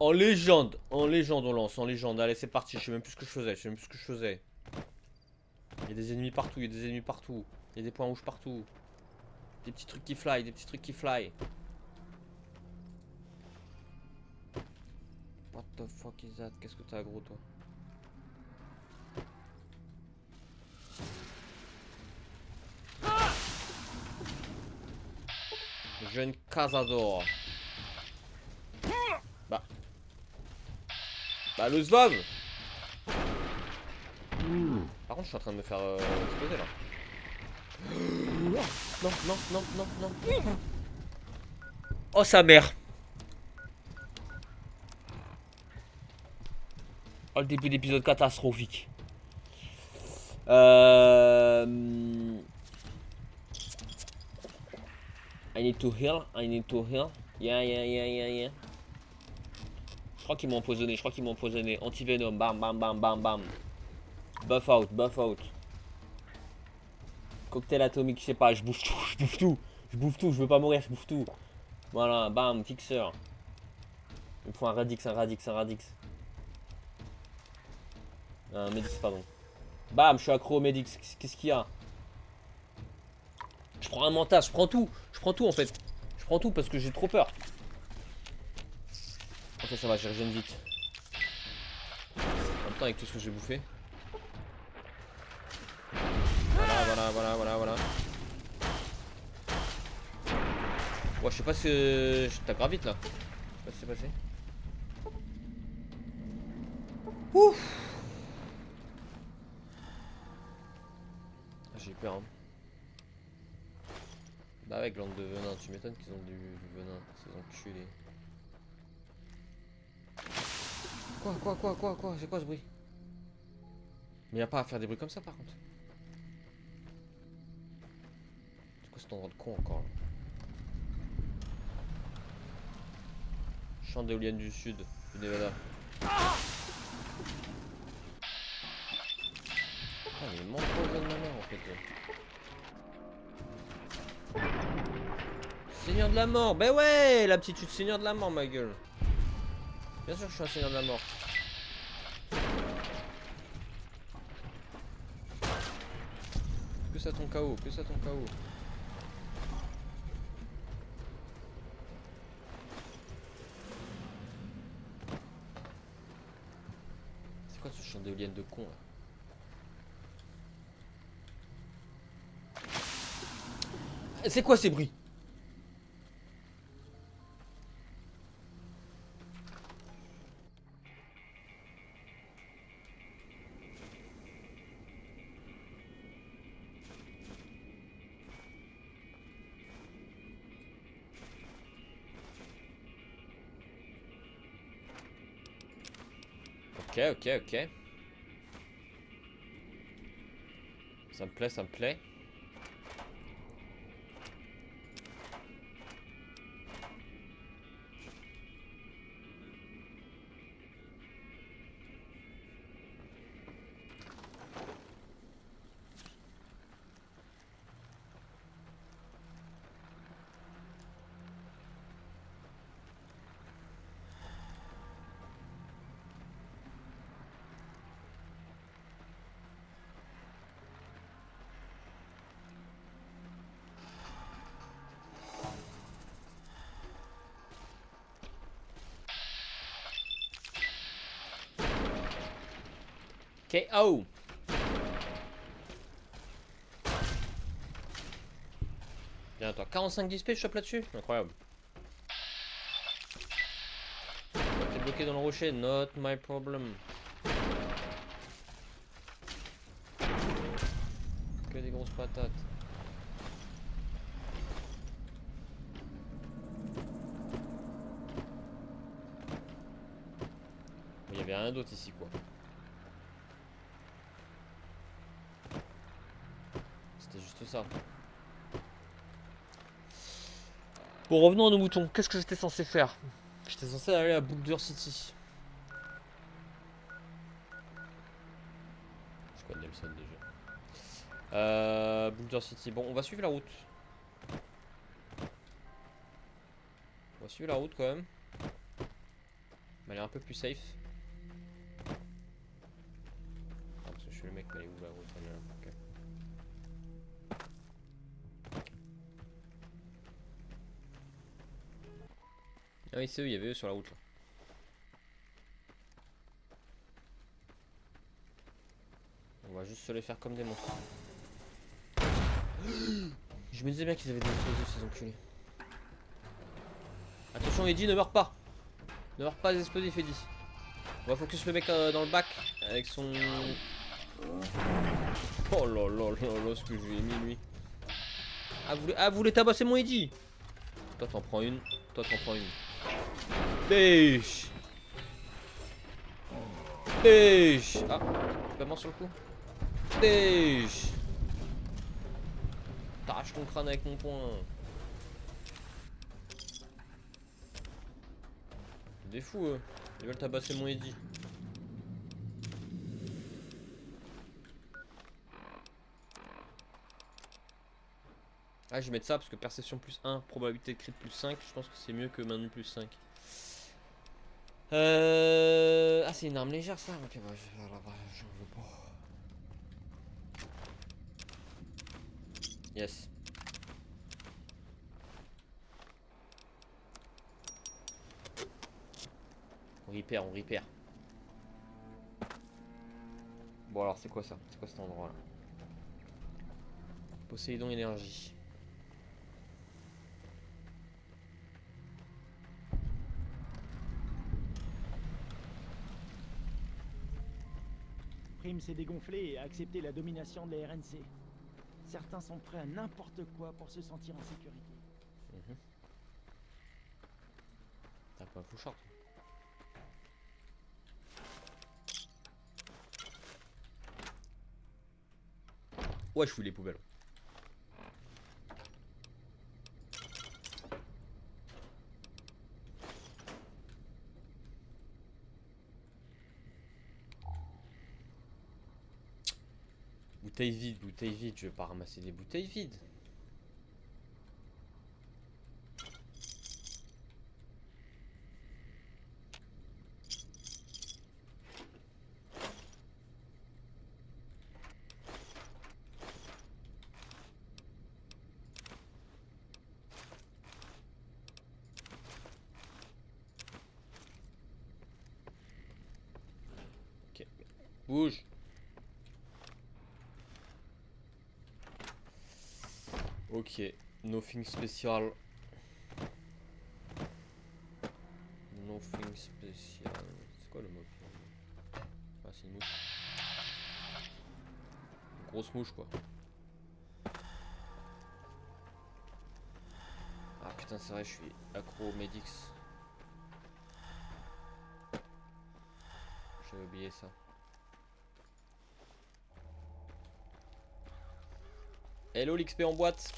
En légende on lance, en légende. Allez c'est parti, je sais même plus ce que je faisais, je sais même plus ce que je faisais. Il y a des ennemis partout, il y a des ennemis partout. Il y a des points rouges partout. Des petits trucs qui fly, des petits trucs qui fly. What the fuck is that? Qu'est-ce que t'as gros toi? Jeune Cazador. Bah. Bah le Zvav. Par contre je suis en train de me faire exploser là. Non, non, non, non, non. Oh sa mère. Oh le début d'épisode catastrophique. Euh... I need to heal, I need to heal. Yeah, yeah, yeah, yeah, yeah. Je crois qu'ils m'ont empoisonné, je crois qu'ils m'ont empoisonné. Antivenom, bam, bam, bam, bam, bam. Buff out, buff out. Cocktail atomique, je sais pas, je bouffe tout, je bouffe tout. Je bouffe tout, je veux pas mourir, je bouffe tout. Voilà, bam, fixeur. Il me faut un radix, un radix, un radix. Un médix, pardon. Bam, je suis accro au médix, qu'est-ce qu'il y a? Je prends un mental, je prends tout en fait. Je prends tout parce que j'ai trop peur. Ok, ça va, je régène vite. En même temps, avec tout ce que j'ai bouffé. Voilà, voilà, voilà, voilà, voilà. Ouais, je sais pas si. T'as grave vite là. Je sais pas ce qui s'est passé. Ouf. J'ai eu peur, hein. Bah, avec glande de venin, tu m'étonnes qu'ils ont du venin, ces enculés. Quoi? C'est quoi ce bruit? Mais y'a pas à faire des bruits comme ça par contre. C'est quoi cet endroit de con encore là? Champ d'éolienne du sud, du Nevada. Ah, mais il m'empoisonne ma mère en fait. Seigneur de la mort, bah ouais, l'aptitude Seigneur de la mort, ma gueule. Bien sûr que je suis un Seigneur de la mort. Que ça ton KO, que ça ton KO. C'est quoi ce champ d'éolienne de con là? C'est quoi ces bruits? Ok. Ça me plaît, ça me plaît. KO. Bien toi, 45 d'XP, je chope là-dessus. Incroyable. T'es bloqué dans le rocher, not my problem. Que des grosses patates. Il y avait rien d'autre ici quoi. C'était juste ça. Bon, revenons à nos moutons. Qu'est-ce que j'étais censé faire? J'étais censé aller à Boulder City. C'est quoi Nelson déjà? Boulder City. Bon, on va suivre la route. On va suivre la route quand même. Elle l'air un peu plus safe. Ah, parce que je suis le mec, mais elle est où la route? Elle est là. Ok. Ah oui, c'est eux, il y avait eux sur la route là. On va juste se les faire comme des monstres. Je me disais bien qu'ils avaient des explosifs, ces enculés. Attention, Eddie, ne meurs pas. Ne meurs pas des explosifs, Eddie. On va focus le mec dans le bac avec son... Oh là là là là, ce que je lui ai mis, lui. Ah, vous voulez tabasser mon Eddie? Toi, t'en prends une. Toi, t'en prends une. Biche. Biche. Ah, t'es pas mort sur le coup? Biche. T'arraches ton crâne avec mon poing. Des fous, eux. Ils veulent tabasser mon Eddie. Ah, je vais mettre ça parce que perception plus 1, probabilité de crit plus 5. Je pense que c'est mieux que manu plus 5. Ah, c'est une arme légère ça. Ok, bah, j'en veux pas. Yes. On repair, on repair. Bon, alors, c'est quoi ça? C'est quoi cet endroit là? Poséidon énergie. Prime s'est dégonflé et a accepté la domination de la RNC. Certains sont prêts à n'importe quoi pour se sentir en sécurité. T'as pas un fouchard. Ouais, je fouille les poubelles. Bouteille vide, je vais pas ramasser des bouteilles vides. Ok, bouge. Ok, nothing spécial. Nothing spécial. C'est quoi le mot? Ah, c'est une mouche. Une grosse mouche quoi. Ah putain, c'est vrai, je suis accro au Medix. J'avais oublié ça. Hello l'XP en boîte.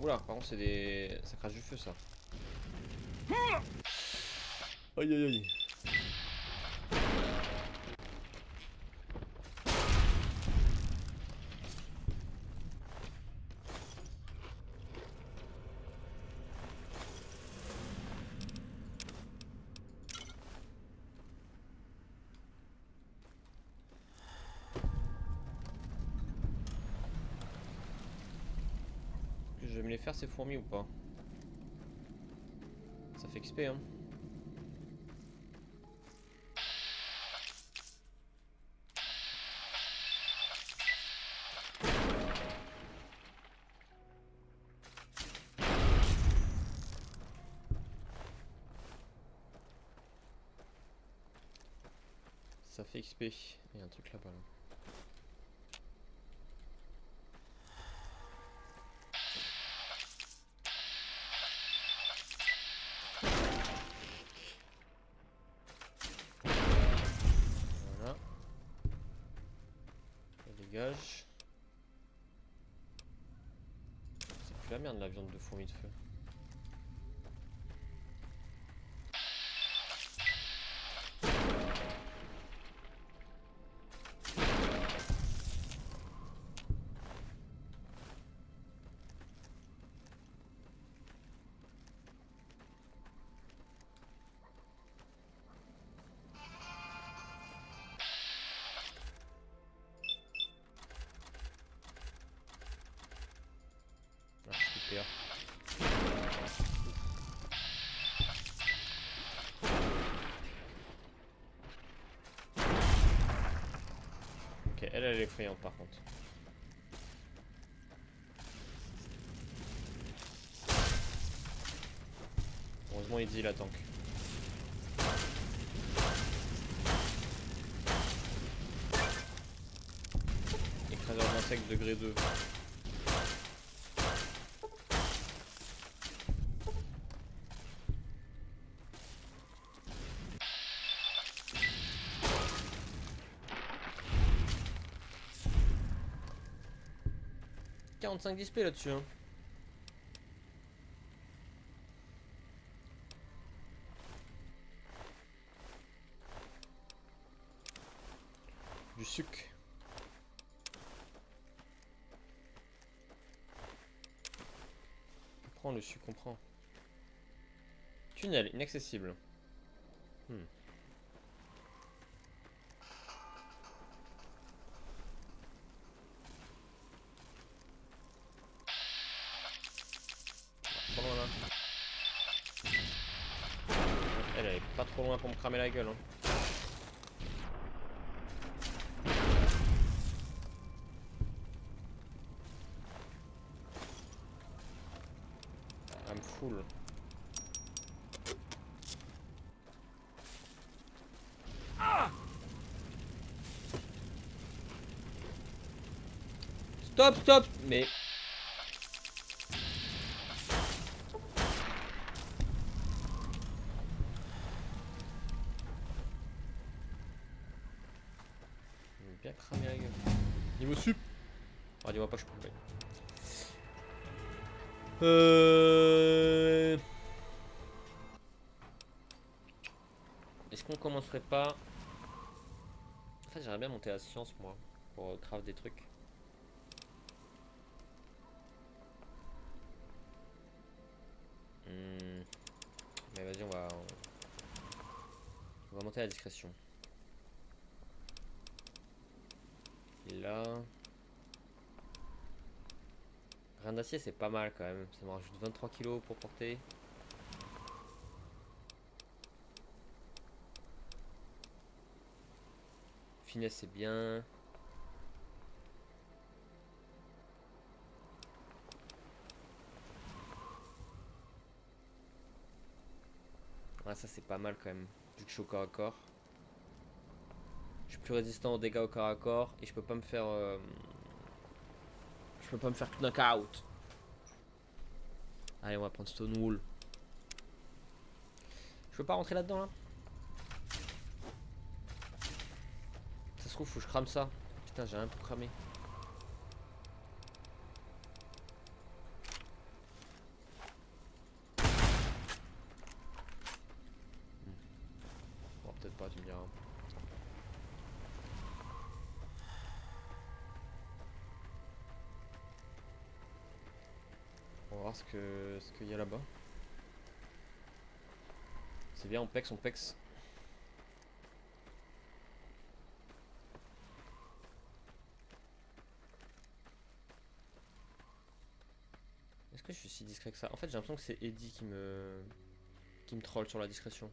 Oula, par contre c'est des... ça crache du feu ça. Aïe aïe aïe. Je vais me les faire ces fourmis ou pas? Ça fait XP hein. Ça fait XP. Il y a un truc là-bas là. Voilà. Ça dégage. C'est plus la merde la viande de fourmi de feu. Elle est effrayante par contre. Heureusement, il dit la tank. Écraseur d'insectes degré 2. « 45 d'XP là-dessus hein. Du sucre. On prend le sucre, on prend. Tunnel, inaccessible. Trop loin là. Elle est pas trop loin pour me cramer la gueule. Hein. I'm full. Stop, stop. Mais... bien cramé la gueule. Niveau sup. Ah, dis-moi pas que je peux. Est-ce qu'on commencerait pas... En fait, j'aimerais bien monter à science, moi, pour craft des trucs. Mais vas-y, on va monter à la discrétion. Et là... Grain d'acier, c'est pas mal quand même. Ça me rajoute 23 kilos pour porter. Finesse, c'est bien. Ah, ça, c'est pas mal quand même. Vu que je suis au corps à corps. Je suis plus résistant aux dégâts au corps à corps. Et je peux pas me faire... Je peux pas me faire knock-out. Allez, on va prendre Stonewall. Je peux pas rentrer là-dedans, là. Ça se trouve, faut que je crame ça. Putain, j'ai rien pour cramer. Bon, peut-être pas, tu me diras. On va voir ce qu'il y a là-bas. C'est bien, on pex, on pex. Est-ce que je suis si discret que ça? En fait, j'ai l'impression que c'est Eddie qui me troll sur la discrétion.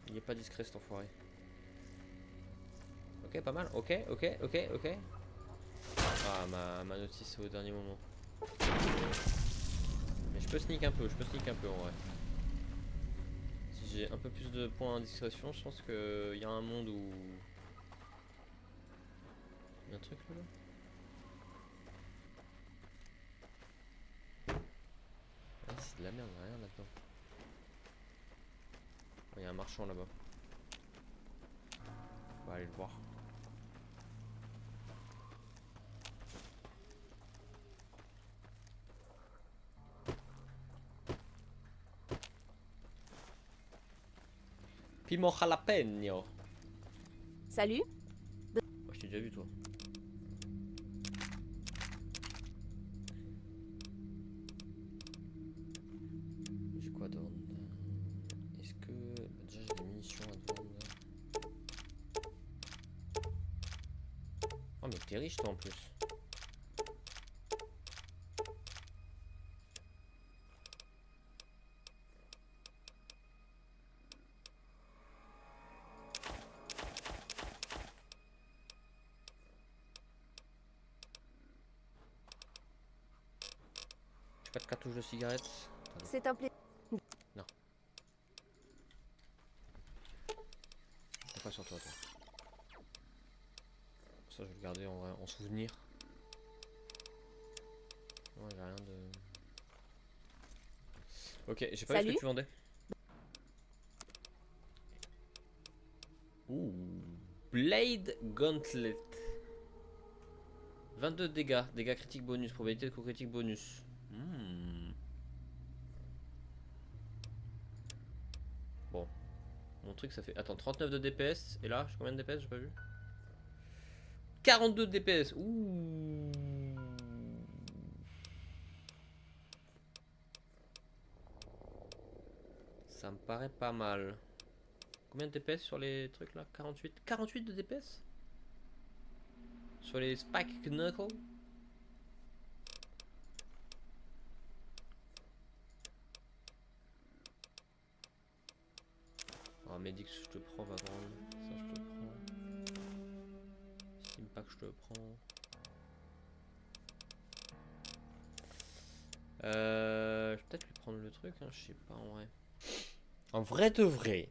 Il est pas discret cet enfoiré. Ok, pas mal. Ok, ok, ok, ok. Ah, ma notice au dernier moment. Mais je peux sneak un peu, en vrai. Si j'ai un peu plus de points en discrétion, je pense qu'il y a un monde où... Il y a un truc là? Ah, c'est de la merde, rien là-dedans. Il y a un marchand là-bas. On va aller le voir. Piment jalapeno. Salut. Oh, je t'ai déjà vu toi. J'ai quoi à vendre? Est-ce que... Déjà j'ai des munitions à vendre. Oh mais t'es riche toi en plus. 4 cartouches de cigarettes. Attendez. C'est un plaisir. T'es pas sur toi, toi. Ça, je vais le garder en souvenir. Non, il y a rien de. Ok, j'ai pas vu ce Salut. que tu vendais. Ouh. Blade Gauntlet. 22 dégâts. Dégâts critiques bonus. Probabilité de coup critique bonus. Bon. Mon truc, ça fait. Attends, 39 de DPS. Et là, j'ai combien de DPS? J'ai pas vu. 42 de DPS. Ouh. Ça me paraît pas mal. Combien de DPS sur les trucs là? 48. 48 de DPS? Sur les Spike Knuckle? Ah, Medix, je te prends, va prendre. Ça, je te prends. Steam Pack, je te prends. Je vais peut-être lui prendre le truc, hein, je sais pas en vrai. En vrai de vrai.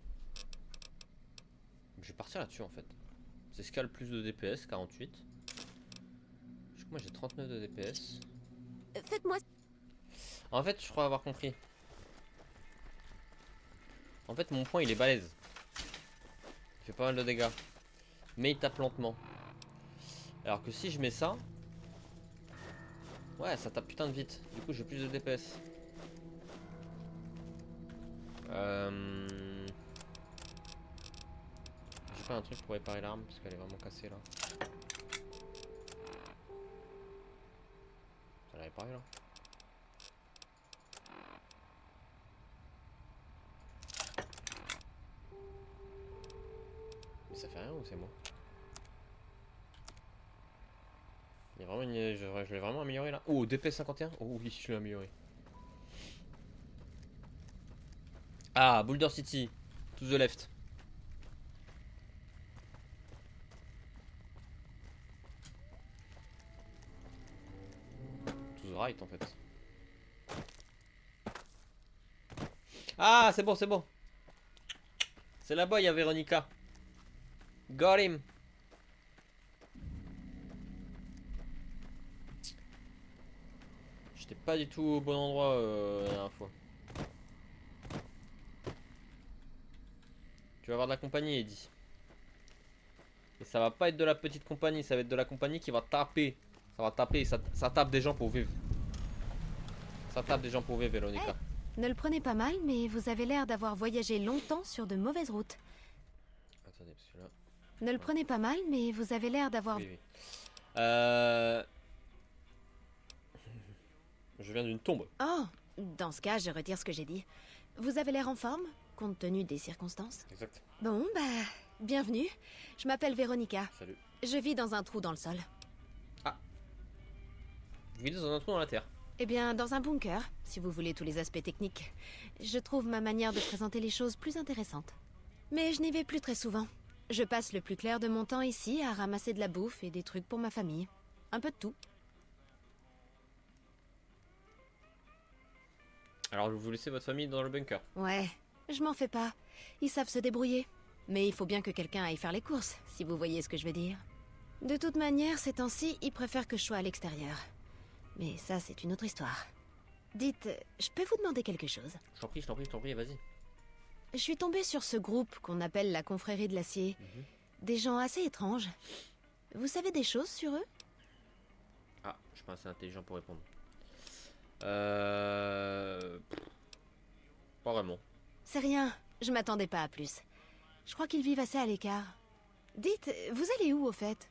Je vais partir là-dessus en fait. C'est ce qui a le plus de DPS, 48. Je crois que moi j'ai 39 de DPS. Faites-moi. En fait, je crois avoir compris. En fait, mon point il est balèze. Il fait pas mal de dégâts. Mais il tape lentement. Alors que si je mets ça. Ouais, ça tape putain de vite. Du coup, j'ai plus de DPS. J'ai pas un truc pour réparer l'arme parce qu'elle est vraiment cassée là. Ça l'a réparé là. Mais ça fait rien ou c'est moi? Il y a vraiment une... je l'ai vraiment amélioré là. Oh, DPS 51. Oh oui, je l'ai amélioré. Ah, Boulder City. To the left. To the right en fait. Ah, c'est bon, c'est bon. C'est là-bas, il y a Véronica. Got him. J'étais pas du tout au bon endroit la dernière fois. Tu vas avoir de la compagnie, Eddie. Et ça va pas être de la petite compagnie, ça va être de la compagnie qui va taper. Ça va taper, ça tape des gens pour vivre. Ça tape des gens pour vivre, Véronica. Ne le prenez pas mal, mais vous avez l'air d'avoir voyagé longtemps sur de mauvaises routes. Attendez, parce que là... Ne le prenez pas mal, mais vous avez l'air d'avoir... Oui, oui. Je viens d'une tombe. Oh, dans ce cas, je retire ce que j'ai dit. Vous avez l'air en forme, compte tenu des circonstances. Exact. Bon, bah, bienvenue. Je m'appelle Véronica. Salut. Je vis dans un trou dans le sol. Vous vivez dans un trou dans la terre. Eh bien, dans un bunker, si vous voulez tous les aspects techniques. Je trouve ma manière de présenter les choses plus intéressante. Mais je n'y vais plus très souvent. Je passe le plus clair de mon temps ici à ramasser de la bouffe et des trucs pour ma famille. Un peu de tout. Alors vous laissez votre famille dans le bunker. Ouais, je m'en fais pas. Ils savent se débrouiller. Mais il faut bien que quelqu'un aille faire les courses, si vous voyez ce que je veux dire. De toute manière, ces temps-ci, ils préfèrent que je sois à l'extérieur. Mais ça, c'est une autre histoire. Dites, je peux vous demander quelque chose? Je t'en prie, je t'en prie, je t'en prie, vas-y. Je suis tombée sur ce groupe qu'on appelle la Confrérie de l'Acier. Des gens assez étranges. Vous savez des choses sur eux? Ah, je suis pas assez intelligent pour répondre. Pas vraiment. C'est rien, je m'attendais pas à plus. Je crois qu'ils vivent assez à l'écart. Dites, vous allez où au fait?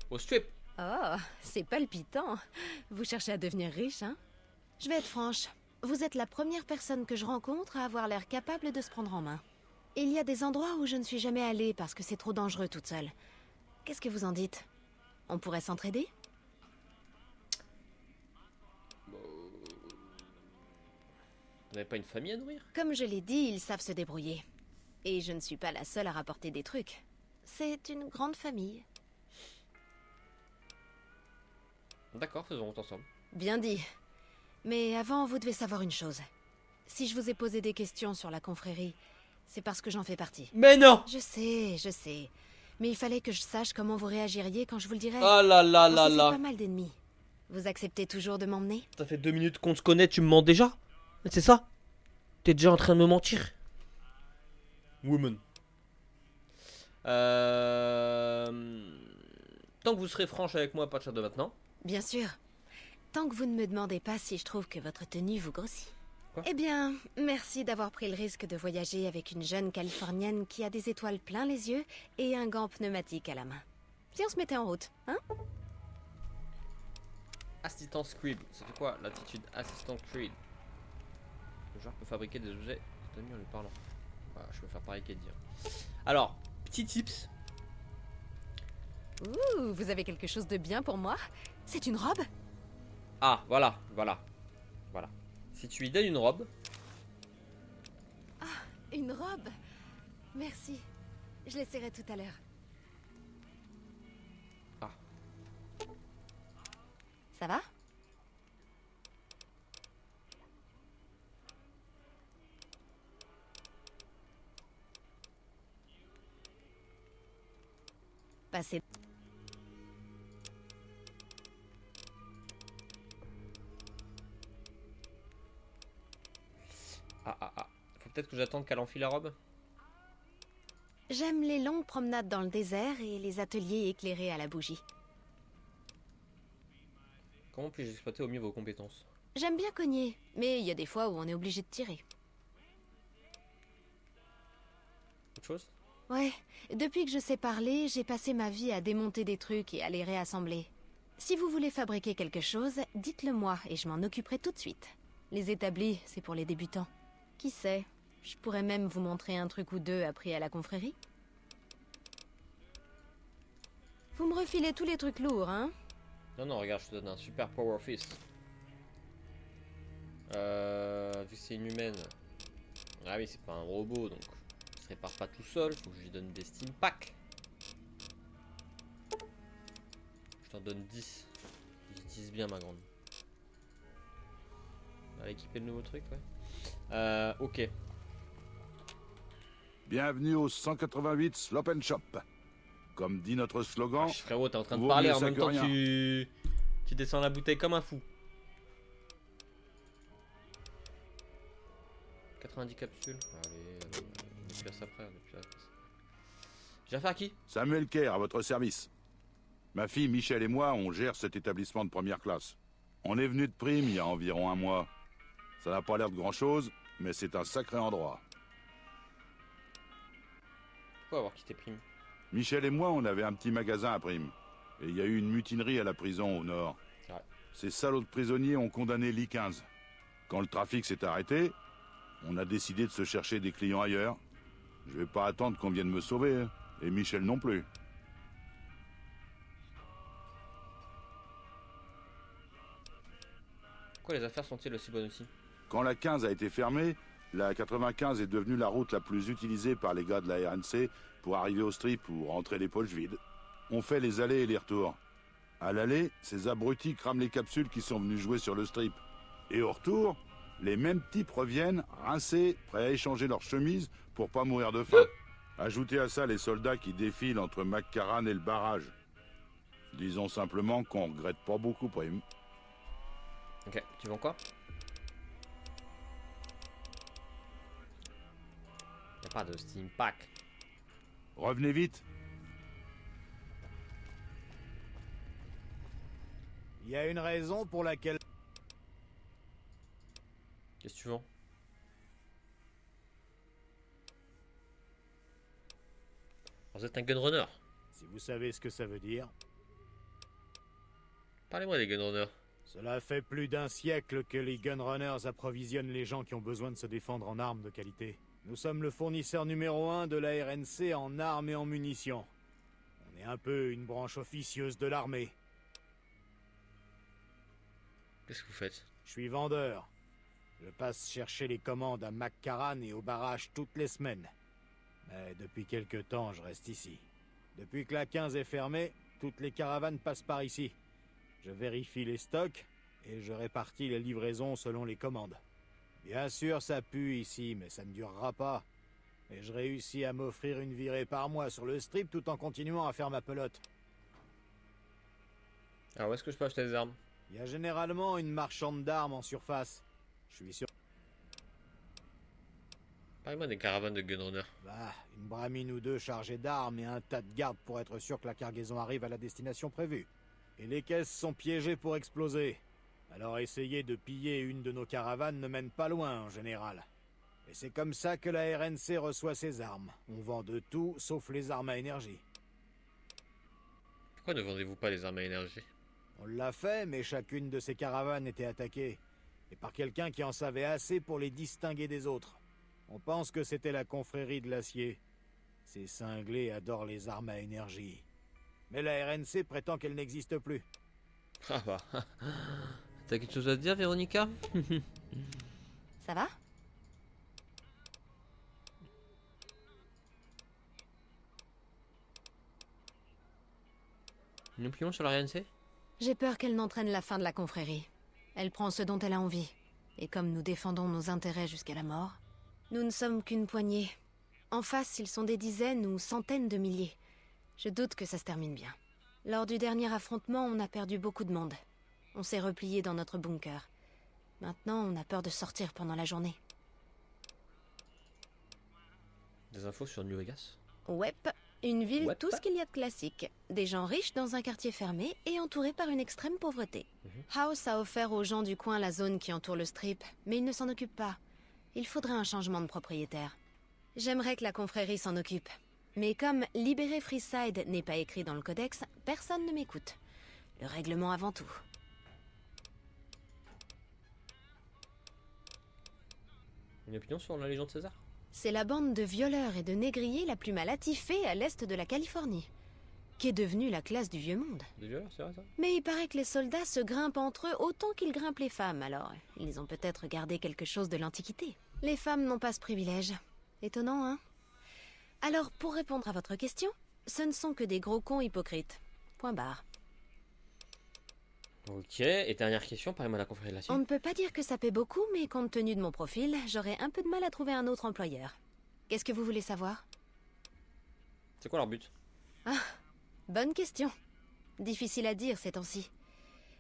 Au strip. Oh, c'est palpitant. Vous cherchez à devenir riche, hein? Je vais être franche. Vous êtes la première personne que je rencontre à avoir l'air capable de se prendre en main. Il y a des endroits où je ne suis jamais allée parce que c'est trop dangereux toute seule. Qu'est-ce que vous en dites? On pourrait s'entraider? Vous n'avez pas une famille à nourrir? Comme je l'ai dit, ils savent se débrouiller. Et je ne suis pas la seule à rapporter des trucs. C'est une grande famille. D'accord, faisons route ensemble. Bien dit. Mais avant, vous devez savoir une chose. Si je vous ai posé des questions sur la confrérie, c'est parce que j'en fais partie. Mais non! Je sais. Mais il fallait que je sache comment vous réagiriez quand je vous le dirais. Oh là là On là s'est fait là. pas mal d'ennemis. Vous acceptez toujours de m'emmener? Ça fait 2 minutes qu'on se connaît, tu me mens déjà? C'est ça? T'es déjà en train de me mentir? Woman. Tant que vous serez franche avec moi à partir de maintenant. Bien sûr. Tant que vous ne me demandez pas si je trouve que votre tenue vous grossit. Quoi? Eh bien, merci d'avoir pris le risque de voyager avec une jeune Californienne qui a des étoiles plein les yeux et un gant pneumatique à la main. Si on se mettait en route, hein? Assistance Creed. Ça fait quoi l'attitude Assistant Creed? Le joueur peut fabriquer des objets tenus en lui parlant. Voilà, je peux faire pareil qu'elle dire. Alors, petit tips. Ouh, vous avez quelque chose de bien pour moi? C'est une robe? Ah, voilà. Si tu lui donnes une robe, Une robe? Merci. Je l'essaierai tout à l'heure. Ah. Ça va? Passez. faut peut-être que j'attende qu'elle enfile la robe. J'aime les longues promenades dans le désert et les ateliers éclairés à la bougie. Comment puis-je exploiter au mieux vos compétences? J'aime bien cogner, mais il y a des fois où on est obligé de tirer. Autre chose? Ouais, depuis que je sais parler, j'ai passé ma vie à démonter des trucs et à les réassembler. Si vous voulez fabriquer quelque chose, dites-le moi et je m'en occuperai tout de suite. Les établis, c'est pour les débutants. Qui sait, je pourrais même vous montrer un truc ou deux appris à la confrérie. Vous me refilez tous les trucs lourds, hein? Non, regarde, je te donne un super power fist. Vu que c'est une humaine. Ah oui, c'est pas un robot, donc il se répare pas tout seul. Faut que je lui donne des steam packs. Je t'en donne 10. Ils utilisent bien, ma grande. On va équiper le nouveau truc, ouais. Ok. Bienvenue au 188 Slop and Shop. Comme dit notre slogan, Frérot, t'es en train de vaut parler mieux en ça même que temps rien. que tu descends la bouteille comme un fou. 90 capsules. Allez, on est plus à ça près, on est plus à ça. J'ai affaire à qui? Samuel Kerr à votre service. Ma fille Michel et moi, on gère cet établissement de première classe. On est venu de Prime il y a environ un mois. Ça n'a pas l'air de grand-chose, mais c'est un sacré endroit. Pourquoi avoir quitté Prime? Michel et moi, on avait un petit magasin à Prime. Et il y a eu une mutinerie à la prison au nord. Ouais. Ces salauds de prisonniers ont condamné l'I-15. Quand le trafic s'est arrêté, on a décidé de se chercher des clients ailleurs. Je vais pas attendre qu'on vienne me sauver, hein. Et Michel non plus. Pourquoi les affaires sont-ils aussi bonnes aussi? Quand la 15 a été fermée, la 95 est devenue la route la plus utilisée par les gars de la RNC pour arriver au strip ou rentrer les poches vides. On fait les allées et les retours. À l'aller, ces abrutis crament les capsules qui sont venus jouer sur le strip. Et au retour, les mêmes types reviennent, rincés, prêts à échanger leurs chemises pour pas mourir de faim. Ajoutez à ça les soldats qui défilent entre McCarran et le barrage. Disons simplement qu'on regrette pas beaucoup, Prime. Ok, tu vends quoi? Y'a pas de Steam Pack. Revenez vite. Il y a une raison pour laquelle... Qu'est-ce que tu vends? Vous êtes un gunrunner. Si vous savez ce que ça veut dire, Parlez-moi des gunrunners. cela fait plus d'un siècle que les gunrunners approvisionnent les gens qui ont besoin de se défendre en armes de qualité. Nous sommes le fournisseur numéro 1 de la RNC en armes et en munitions. On est un peu une branche officieuse de l'armée. Qu'est-ce que vous faites? Je suis vendeur. Je passe chercher les commandes à McCarran et au barrage toutes les semaines. Mais depuis quelque temps, je reste ici. Depuis que la 15 est fermée, toutes les caravanes passent par ici. Je vérifie les stocks et je répartis les livraisons selon les commandes. Bien sûr, ça pue ici, mais ça ne durera pas. Et je réussis à m'offrir une virée par mois sur le strip tout en continuant à faire ma pelote. Alors où est-ce que je peux acheter des armes? Il y a généralement une marchande d'armes en surface. Je suis sûr. Parlez-moi des caravanes de Gunrunner. Bah, une bramine ou deux chargées d'armes et un tas de gardes pour être sûr que la cargaison arrive à la destination prévue. Et les caisses sont piégées pour exploser. Alors essayer de piller une de nos caravanes ne mène pas loin en général. Et c'est comme ça que la RNC reçoit ses armes. On vend de tout, sauf les armes à énergie. Pourquoi ne vendez-vous pas les armes à énergie? On l'a fait, mais chacune de ces caravanes était attaquée. Et par quelqu'un qui en savait assez pour les distinguer des autres. On pense que c'était la confrérie de l'acier. Ces cinglés adorent les armes à énergie. Mais la RNC prétend qu'elle n'existe plus. Ah bah. T'as quelque chose à dire, Véronica? Ça va? Une opinion sur la RNC? J'ai peur qu'elle n'entraîne la fin de la confrérie. Elle prend ce dont elle a envie. Et comme nous défendons nos intérêts jusqu'à la mort, nous ne sommes qu'une poignée. En face, ils sont des dizaines ou centaines de milliers. Je doute que ça se termine bien. Lors du dernier affrontement, on a perdu beaucoup de monde. On s'est replié dans notre bunker. Maintenant, on a peur de sortir pendant la journée. Des infos sur New Vegas? Ouais, une ville, Ouais. tout ce qu'il y a de classique. Des gens riches dans un quartier fermé et entourés par une extrême pauvreté. House a offert aux gens du coin la zone qui entoure le strip, mais ils ne s'en occupent pas. Il faudrait un changement de propriétaire. J'aimerais que la confrérie s'en occupe. Mais comme libérer Freeside n'est pas écrit dans le codex, personne ne m'écoute. Le règlement avant tout. Une opinion sur la Légion de César? C'est la bande de violeurs et de négriers la plus mal attifée à l'est de la Californie, qui est devenue la classe du vieux monde. Des violeurs, c'est vrai ça? Mais il paraît que les soldats se grimpent entre eux autant qu'ils grimpent les femmes, alors ils ont peut-être gardé quelque chose de l'Antiquité. Les femmes n'ont pas ce privilège. Étonnant, hein? Alors, pour répondre à votre question, ce ne sont que des gros cons hypocrites. Point barre. Ok, et dernière question, parlez-moi de la confrérie de l'acier. On ne peut pas dire que ça paie beaucoup, mais compte tenu de mon profil, j'aurais un peu de mal à trouver un autre employeur. Qu'est-ce que vous voulez savoir? C'est quoi leur but? Bonne question. Difficile à dire ces temps-ci.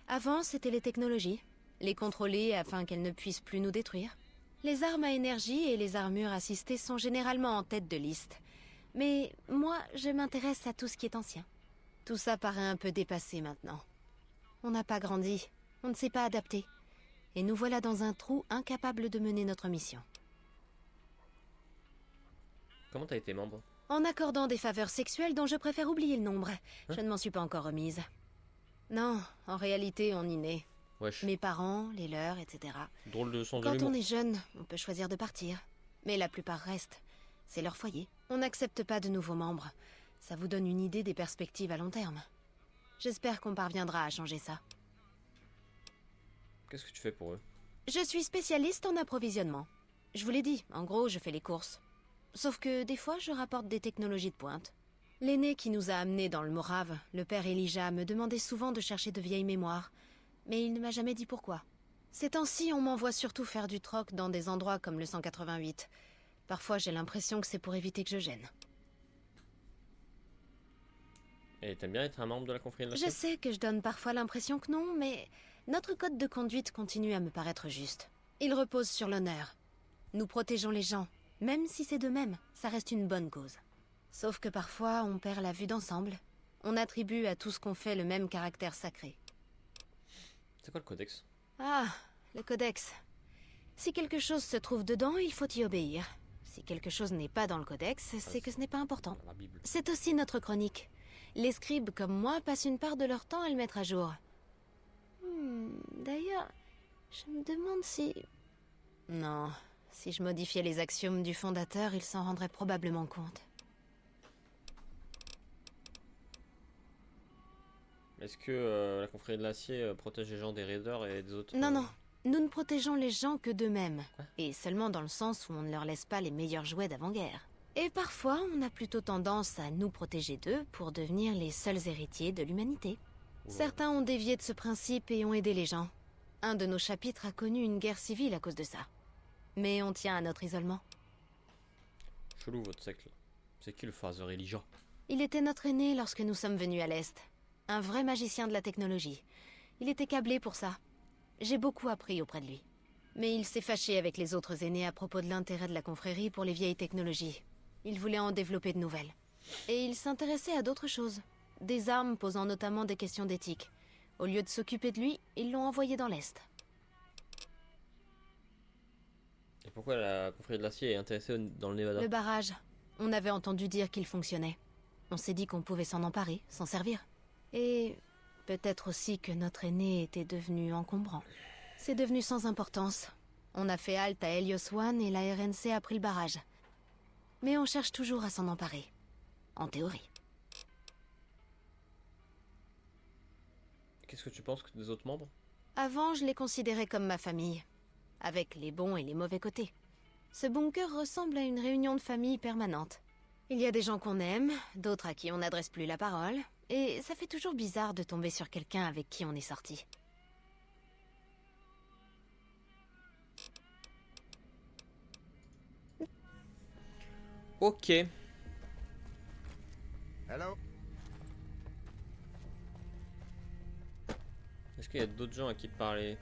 Avant, c'était les technologies. Les contrôler afin qu'elles ne puissent plus nous détruire. Les armes à énergie et les armures assistées sont généralement en tête de liste. Mais moi, je m'intéresse à tout ce qui est ancien. Tout ça paraît un peu dépassé maintenant. On n'a pas grandi, on ne s'est pas adapté. Et nous voilà dans un trou incapable de mener notre mission. Comment t'as été membre? En accordant des faveurs sexuelles dont je préfère oublier le nombre. Je ne m'en suis pas encore remise. Non, en réalité, on y naît. Wesh. Mes parents, les leurs, etc. Drôle de sens de Quand l'humour. on est jeune, on peut choisir de partir. Mais la plupart restent. C'est leur foyer. On n'accepte pas de nouveaux membres. Ça vous donne une idée des perspectives à long terme. J'espère qu'on parviendra à changer ça. Qu'est-ce que tu fais pour eux? Je suis spécialiste en approvisionnement. Je vous l'ai dit, en gros, je fais les courses. Sauf que des fois, je rapporte des technologies de pointe. L'aîné qui nous a amenés dans le Morave, le père Elijah, me demandait souvent de chercher de vieilles mémoires. Mais il ne m'a jamais dit pourquoi. Ces temps-ci, on m'envoie surtout faire du troc dans des endroits comme le 188. Parfois, j'ai l'impression que c'est pour éviter que je gêne. Et t'aimes bien être un membre de la confrérie de Je l'acier? sais que je donne parfois l'impression que non, mais notre code de conduite continue à me paraître juste. Il repose sur l'honneur. Nous protégeons les gens, même si c'est d'eux-mêmes, ça reste une bonne cause. Sauf que parfois, on perd la vue d'ensemble. On attribue à tout ce qu'on fait le même caractère sacré. C'est quoi le codex? Ah, le codex. Si quelque chose se trouve dedans, il faut y obéir. Si quelque chose n'est pas dans le codex, c'est que ce n'est pas important. La Bible. C'est aussi notre chronique. Les scribes comme moi passent une part de leur temps à le mettre à jour. D'ailleurs, je me demande si... Non, si je modifiais les axiomes du fondateur, il s'en rendrait probablement compte. Est-ce que la confrérie de l'acier protège les gens des raiders et des autres... Non, non. Nous ne protégeons les gens que d'eux-mêmes. Et seulement dans le sens où on ne leur laisse pas les meilleurs jouets d'avant-guerre. Et parfois, on a plutôt tendance à nous protéger d'eux pour devenir les seuls héritiers de l'humanité. Ouais. Certains ont dévié de ce principe et ont aidé les gens. Un de nos chapitres a connu une guerre civile à cause de ça. Mais on tient à notre isolement. Chelou votre secte là. C'est qui le Father Elijah? Il était notre aîné lorsque nous sommes venus à l'Est. Un vrai magicien de la technologie. Il était câblé pour ça. J'ai beaucoup appris auprès de lui. Mais il s'est fâché avec les autres aînés à propos de l'intérêt de la confrérie pour les vieilles technologies. Il voulait en développer de nouvelles. Et il s'intéressait à d'autres choses. Des armes posant notamment des questions d'éthique. Au lieu de s'occuper de lui, ils l'ont envoyé dans l'Est. Et pourquoi la confrérie de l'acier est intéressée dans le Nevada? Le barrage. On avait entendu dire qu'il fonctionnait. On s'est dit qu'on pouvait s'en emparer, s'en servir. Et peut-être aussi que notre aîné était devenu encombrant. C'est devenu sans importance. On a fait halte à Helios One et la RNC a pris le barrage. Mais on cherche toujours à s'en emparer. En théorie. Qu'est-ce que tu penses des autres membres? Avant, je les considérais comme ma famille. Avec les bons et les mauvais côtés. Ce bunker ressemble à une réunion de famille permanente. Il y a des gens qu'on aime, d'autres à qui on n'adresse plus la parole, et ça fait toujours bizarre de tomber sur quelqu'un avec qui on est sorti. Ok. Hello. Est-ce qu'il y a d'autres gens à qui te parler?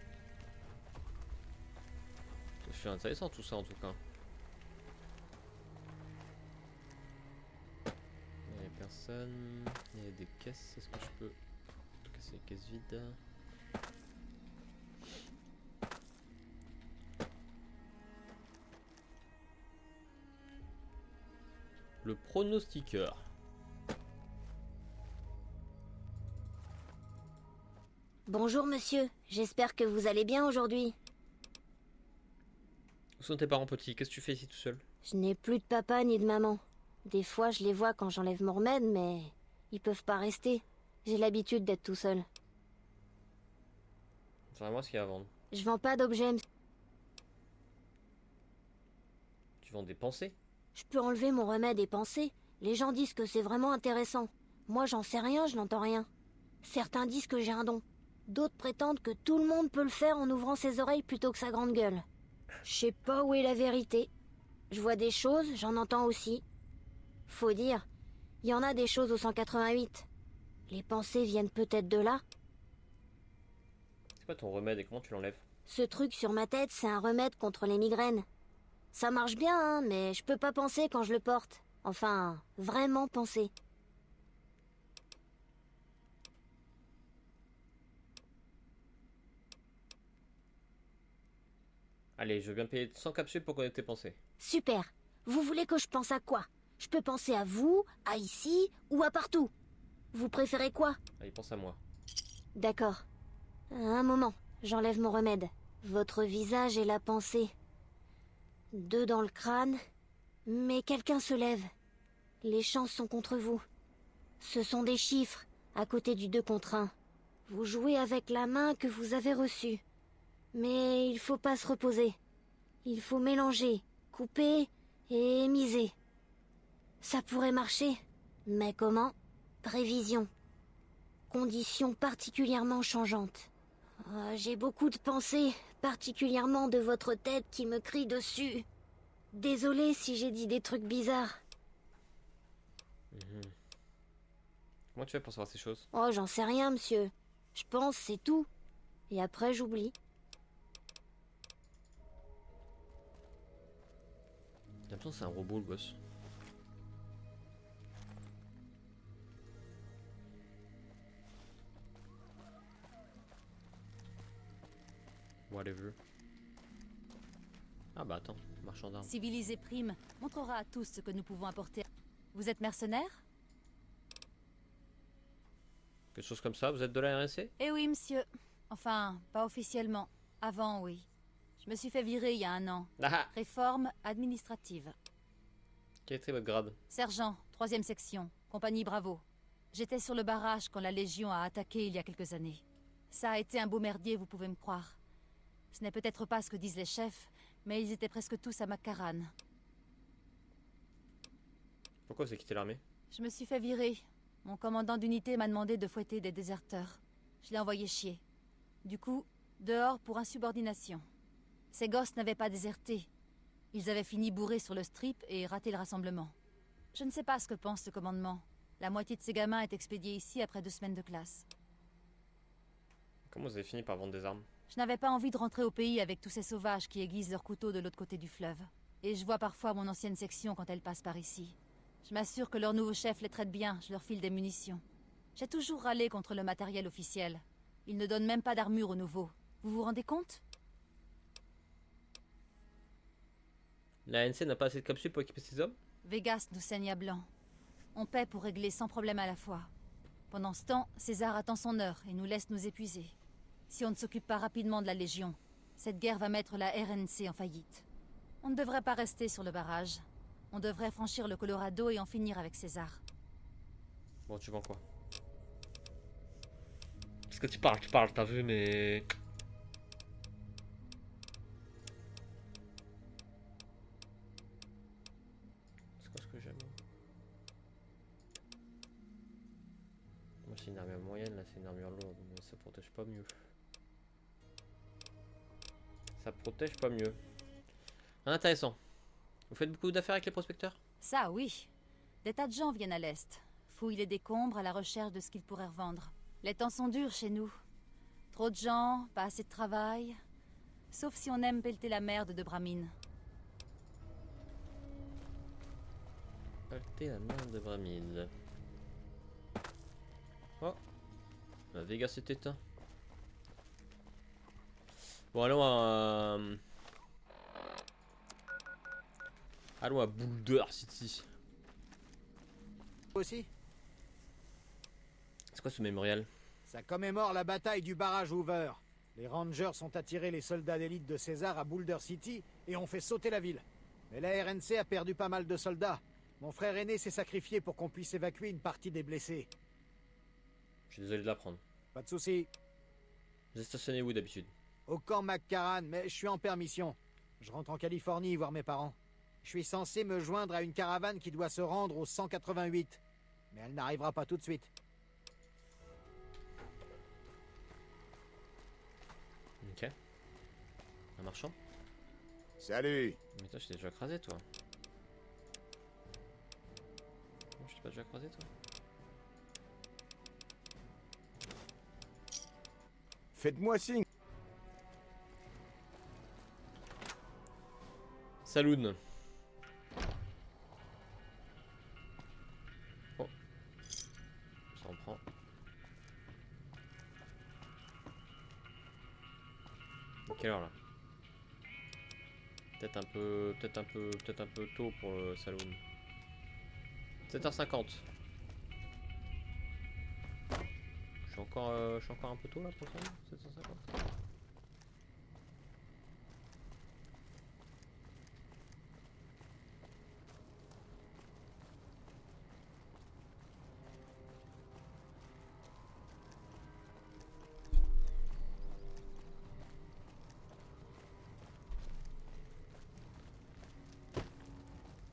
C'est intéressant tout ça en tout cas. Il n'y a personne. Il y a des caisses. Est-ce que je peux casser les caisses vides? Le pronostiqueur. Bonjour monsieur, j'espère que vous allez bien aujourd'hui. Où sont tes parents petits? Qu'est-ce que tu fais ici tout seul? Je n'ai plus de papa ni de maman. Des fois je les vois quand j'enlève mon remède, mais ils peuvent pas rester. J'ai l'habitude d'être tout seul. C'est moi ce qu'il y a à vendre. Je vends pas d'objets, Tu vends des pensées? je peux enlever mon remède et penser. Les gens disent que c'est vraiment intéressant. Moi j'en sais rien, je n'entends rien. Certains disent que j'ai un don. D'autres prétendent que tout le monde peut le faire en ouvrant ses oreilles plutôt que sa grande gueule. Je sais pas où est la vérité. Je vois des choses, j'en entends aussi. Faut dire, il y en a des choses au 188. Les pensées viennent peut-être de là. C'est quoi ton remède et comment tu l'enlèves? Ce truc sur ma tête, c'est un remède contre les migraines. Ça marche bien, hein, mais je peux pas penser quand je le porte. Enfin, vraiment penser. Allez, je veux bien payer 100 capsules pour connaître tes pensées. Super. Vous voulez que je pense à quoi? Je peux penser à vous, à ici ou à partout. Vous préférez quoi? Allez, pense à moi. D'accord. Un moment, j'enlève mon remède. Votre visage et la pensée. 2 dans le crâne. Mais quelqu'un se lève. Les chances sont contre vous. Ce sont des chiffres, à côté du 2 contre 1. Vous jouez avec la main que vous avez reçue. Mais il faut pas se reposer. Il faut mélanger, couper et miser. Ça pourrait marcher. Mais comment? Prévision. Conditions particulièrement changeantes. J'ai beaucoup de pensées, particulièrement de votre tête qui me crie dessus. Désolée si j'ai dit des trucs bizarres. Comment tu fais pour savoir ces choses? Oh, j'en sais rien, monsieur. Je pense, c'est tout. Et après, j'oublie. J'ai l'impression que c'est un robot le gosse. Whatever. Ah bah attends, marchand d'armes. Civilisé Prime montrera à tous ce que nous pouvons apporter. Vous êtes mercenaire? Quelque chose comme ça, vous êtes de la RNC? Eh oui, monsieur. Enfin, pas officiellement. Avant, oui. Je me suis fait virer il y a 1 an. Ah! Réforme administrative. Quel était votre grade? Sergent, 3e section, compagnie Bravo. J'étais sur le barrage quand la Légion a attaqué il y a quelques années. Ça a été un beau merdier, vous pouvez me croire. Ce n'est peut-être pas ce que disent les chefs, mais ils étaient presque tous à Macaran. Pourquoi vous avez quitté l'armée? Je me suis fait virer. Mon commandant d'unité m'a demandé de fouetter des déserteurs. Je l'ai envoyé chier. Du coup, Dehors pour insubordination. Ces gosses n'avaient pas déserté. Ils avaient fini bourrés sur le strip et raté le rassemblement. Je ne sais pas ce que pense le commandement. La moitié de ces gamins est expédiée ici après 2 semaines de classe. Comment vous avez fini par vendre des armes? Je n'avais pas envie de rentrer au pays avec tous ces sauvages qui aiguisent leurs couteaux de l'autre côté du fleuve. Et je vois parfois mon ancienne section quand elle passe par ici. Je m'assure que leur nouveau chef les traite bien, je leur file des munitions. J'ai toujours râlé contre le matériel officiel. Ils ne donnent même pas d'armure aux nouveaux. Vous vous rendez compte? La ANC n'a pas assez de capsules pour équiper ses hommes? Vegas nous saigne à blanc. On paie pour régler 100 problèmes à la fois. Pendant ce temps, César attend son heure et nous laisse nous épuiser. Si on ne s'occupe pas rapidement de la Légion, cette guerre va mettre la RNC en faillite. On ne devrait pas rester sur le barrage. On devrait franchir le Colorado et en finir avec César. Bon, tu vends quoi? Parce que tu parles, t'as vu, mais... C'est quoi ce que j'aime? Moi, c'est une armure moyenne, là, c'est une armure lourde, mais ça protège pas mieux. Ça protège pas mieux. Intéressant. Vous faites beaucoup d'affaires avec les prospecteurs? Ça, oui. Des tas de gens viennent à l'Est. Fouillent les décombres à la recherche de ce qu'ils pourraient revendre. Les temps sont durs chez nous. Trop de gens, pas assez de travail. Sauf si on aime pelleter la merde de Bramine. Pelleter la main de Bramine. Oh, la Vegas s'est éteint. Bon, allons à Boulder City. Aussi, C'est quoi ce mémorial? ça commémore la bataille du barrage Hoover. Les Rangers ont attiré les soldats d'élite de César à Boulder City et ont fait sauter la ville. Mais la RNC a perdu pas mal de soldats. Mon frère aîné s'est sacrifié pour qu'on puisse évacuer une partie des blessés. Je suis désolé de l'apprendre. Pas de soucis. Vous êtes stationné où d'habitude? Au camp McCarran, mais je suis en permission. Je rentre en Californie voir mes parents. Je suis censé me joindre à une caravane qui doit se rendre au 188. Mais elle n'arrivera pas tout de suite. Ok. Un marchand? Salut. Mais toi, je t'ai déjà écrasé, toi. Non, je t'ai pas déjà écrasé, toi. Faites-moi signe. Saloon. Oh. Ça en prend. Quelle heure là? Peut-être un peu tôt pour le saloon. 7h50. Je suis encore un peu tôt là pour ça. 7h50.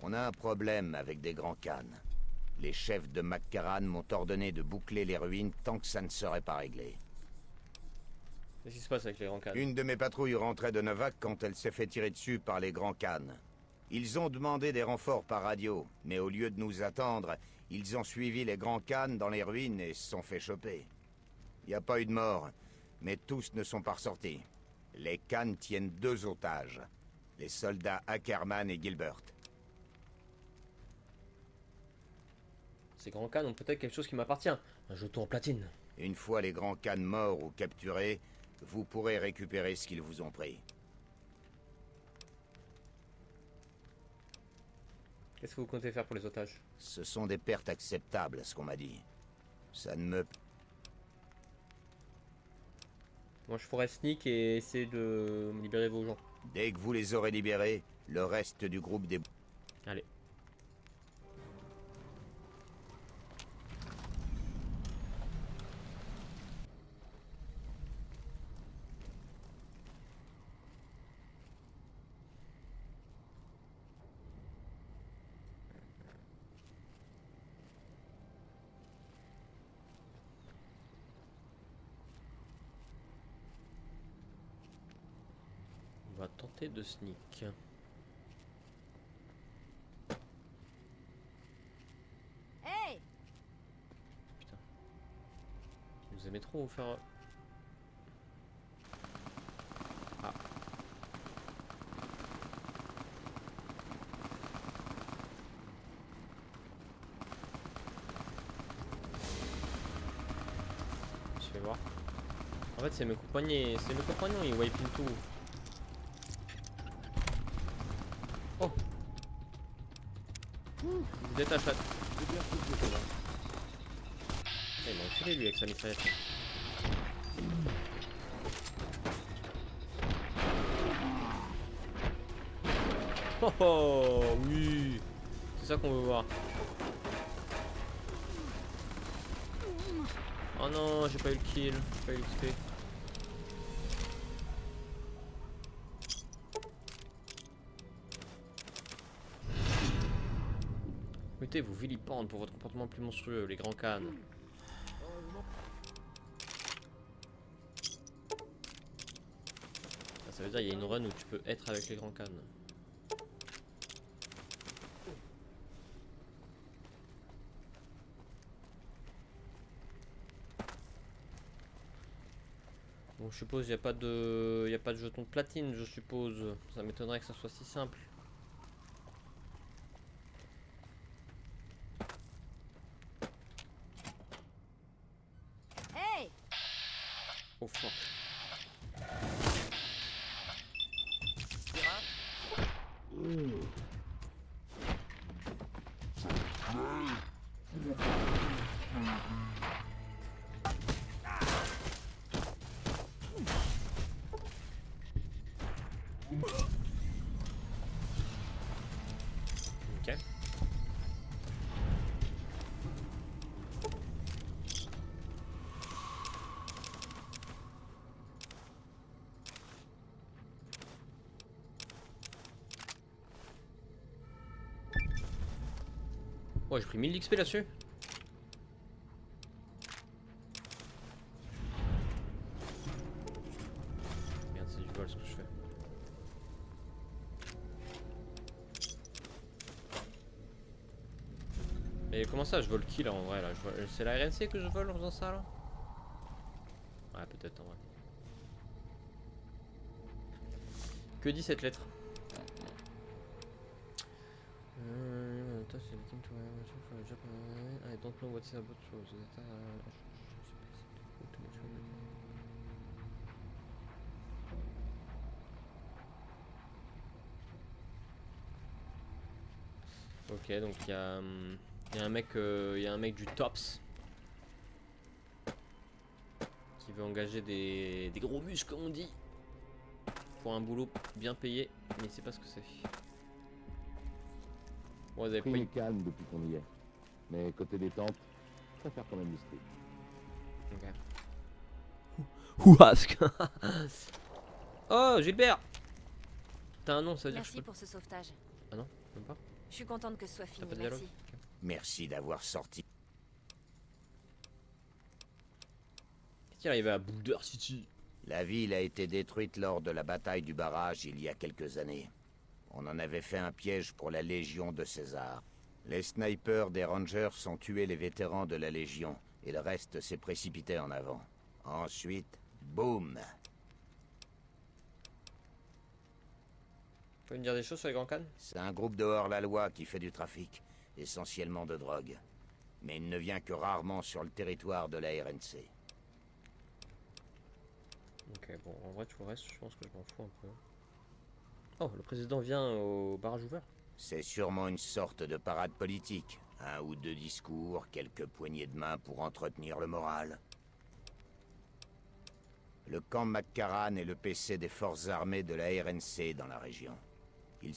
On a un problème avec des grands khannes. Les chefs de McCarran m'ont ordonné de boucler les ruines tant que ça ne serait pas réglé. Qu'est-ce qui se passe avec les grands cadres? Une de mes patrouilles rentrait de Novak quand elle s'est fait tirer dessus par les grands khannes. Ils ont demandé des renforts par radio, mais au lieu de nous attendre, ils ont suivi les grands khannes dans les ruines et se sont fait choper. Il n'y a pas eu de mort, mais tous ne sont pas ressortis. Les khannes tiennent 2 otages, les soldats Ackerman et Gilbert. Ces grands cadres ont peut-être quelque chose qui m'appartient. Un jeton en platine. Une fois les grands khannes morts ou capturés, vous pourrez récupérer ce qu'ils vous ont pris. Qu'est-ce que vous comptez faire pour les otages? Ce sont des pertes acceptables, à ce qu'on m'a dit. Ça ne me... Moi je ferai sneak et essayer de libérer vos gens. Dès que vous les aurez libérés, le reste du groupe des... Allez. tenter de sneak. Hey! Putain. Vous aimez trop vous faire... Ah. Je vais voir. En fait c'est mes compagnons, ils wipent tout. Oh! Il détache là. Il m'a enculé lui avec sa mitraillette. Oh oh oui! C'est ça qu'on veut voir. Oh non, j'ai pas eu le kill, j'ai pas eu l'XP. Écoutez, vous vilipendez pour votre comportement plus monstrueux, les grands cannes. Ça veut dire qu'il y a une run où tu peux être avec les grands cannes. Bon, je suppose il n'y a pas de jeton de platine, je suppose. Ça m'étonnerait que ça soit si simple. Hey! Oh fuck. Ok. Oh, j'ai pris 1000 d'XP là-dessus. Merde, c'est du vol ce que je fais. Mais comment ça, je vole qui là en vrai là? C'est la RNC que je vole en faisant ça là? Ouais, peut-être en vrai. Que dit cette lettre? I don't know what's about those. Ok, donc il y a un mec du TOPS qui veut engager des gros muscles comme on dit pour un boulot bien payé, mais il sait pas ce que c'est. Bon, vous avez Prix pris. est calme depuis qu'on y est. Mais côté détente, je préfère quand même le street. Ok. Ouasque. Oh, Gilbert. T'as un nom, ça veut dire que je Merci peux... pour ce sauvetage. Ah non, même pas. Je suis contente que ce soit T'as fini, pas de dialogue? merci. Ok. Merci d'avoir sorti. Qu'est-ce qui est arrivé à Boulder City? La ville a été détruite lors de la bataille du barrage il y a quelques années. On en avait fait un piège pour la Légion de César. Les snipers des Rangers ont tué les vétérans de la Légion, et le reste s'est précipité en avant. Ensuite, boum! Vous pouvez me dire des choses sur les grands cannes? C'est un groupe de hors-la-loi qui fait du trafic, essentiellement de drogue. Mais il ne vient que rarement sur le territoire de la RNC. Ok, bon, en vrai, tout le reste, je pense que je m'en fous un peu. Oh, le président vient au barrage ouvert. C'est sûrement une sorte de parade politique. Un ou deux discours, quelques poignées de main pour entretenir le moral. Le camp McCarran est le PC des forces armées de la RNC dans la région. Ils...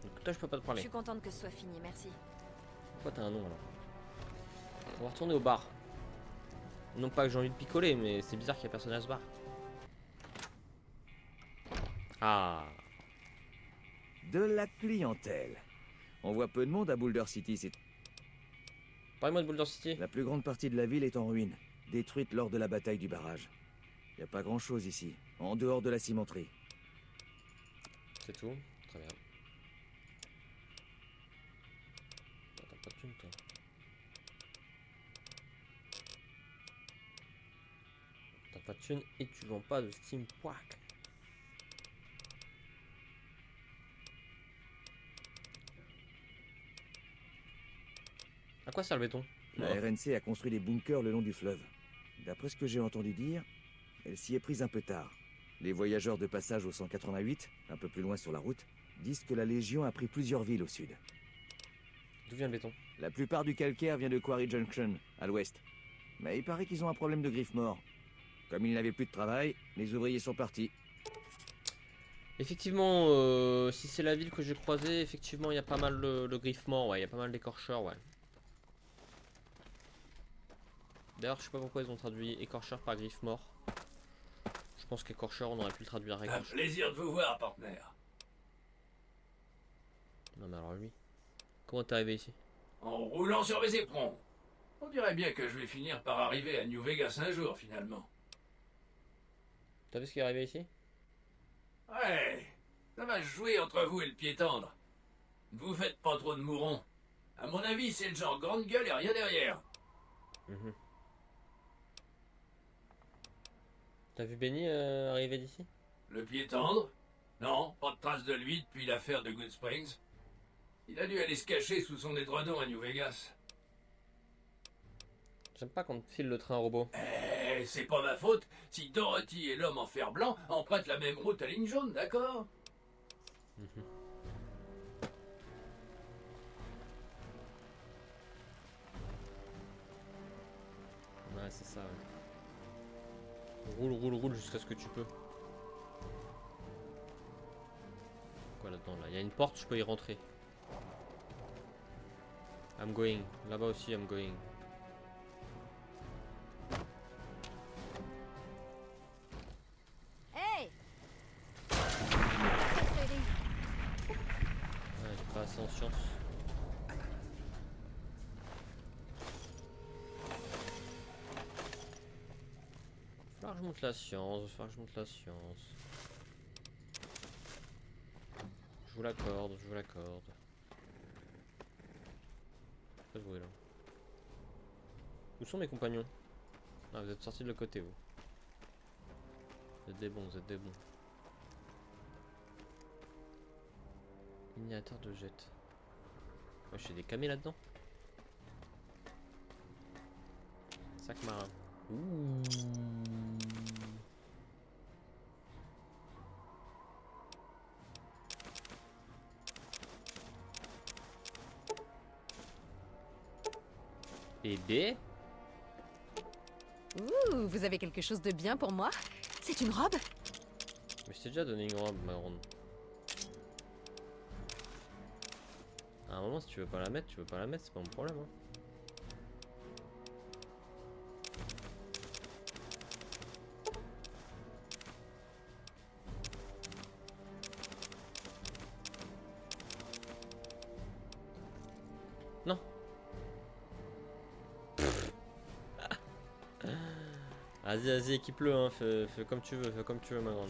Donc toi, je peux pas te Je parler. suis contente que ce soit fini, merci. Pourquoi t'as un nom alors? On va retourner au bar. Non pas que j'ai envie de picoler, mais c'est bizarre qu'il y ait personne à ce bar. Ah. De la clientèle. On voit peu de monde à Boulder City. Parlez-moi de Boulder City. La plus grande partie de la ville est en ruine, détruite lors de la bataille du barrage. Y a pas grand-chose ici, en dehors de la cimenterie. C'est tout? Très bien. T'as pas de thune, toi. T'as pas de thune et tu vends pas de Steam Pack. À quoi sert le béton? La RNC a construit des bunkers le long du fleuve. D'après ce que j'ai entendu dire, elle s'y est prise un peu tard. Les voyageurs de passage au 188, un peu plus loin sur la route, disent que la Légion a pris plusieurs villes au sud. D'où vient le béton? La plupart du calcaire vient de Quarry Junction, à l'ouest. Mais il paraît qu'ils ont un problème de griffes morts. Comme ils n'avaient plus de travail, les ouvriers sont partis. Effectivement, si c'est la ville que j'ai croisée, effectivement, il y a pas mal de griffes morts, ouais, il y a pas mal d'écorcheurs, ouais. D'ailleurs, je sais pas pourquoi ils ont traduit écorcheur par griffe mort. Je pense qu'écorcheur, on aurait pu le traduire écorcheur. Un plaisir de vous voir, partenaire. Non, mais alors lui, comment t'es arrivé ici? En roulant sur mes éperons. On dirait bien que je vais finir par arriver à New Vegas un jour, finalement. T'as vu ce qui est arrivé ici? Ouais, ça va se jouer entre vous et le pied tendre. Ne vous faites pas trop de mourons. À mon avis, c'est le genre grande gueule et rien derrière. T'as vu Benny arriver d'ici? Le pied tendre? Non, pas de trace de lui depuis l'affaire de Good Springs. Il a dû aller se cacher sous son édredon à New Vegas. J'aime pas qu'on te file le train robot. Eh, c'est pas ma faute si Dorothy et l'homme en fer blanc empruntent la même route à ligne jaune, d'accord? Ouais, c'est ça, ouais. Roule, roule, roule jusqu'à ce que tu peux. Quoi là-dedans là? Il y a une porte, je peux y rentrer. I'm going. Là-bas aussi, I'm going. Hey! Ouais, j'ai pas assez en science. Faut que je monte la science, faut que je monte la science. Je vous l'accorde, je vous l'accorde. Pas de bruit là. Où sont mes compagnons? Ah, vous êtes sortis de l'autre côté, vous. Vous êtes des bons, vous êtes des bons. Miniateur de jet. Ouais, j'ai des camés là-dedans. Sac marin. Ouh. Bébé. Ouh, vous avez quelque chose de bien pour moi? C'est une robe? Mais je t'ai déjà donné une robe, ma ronde. À un moment, si tu veux pas la mettre, tu veux pas la mettre, c'est pas mon problème. Hein. Non. Vas-y, vas-y, équipe-le, hein. Fais comme tu veux, ma grande.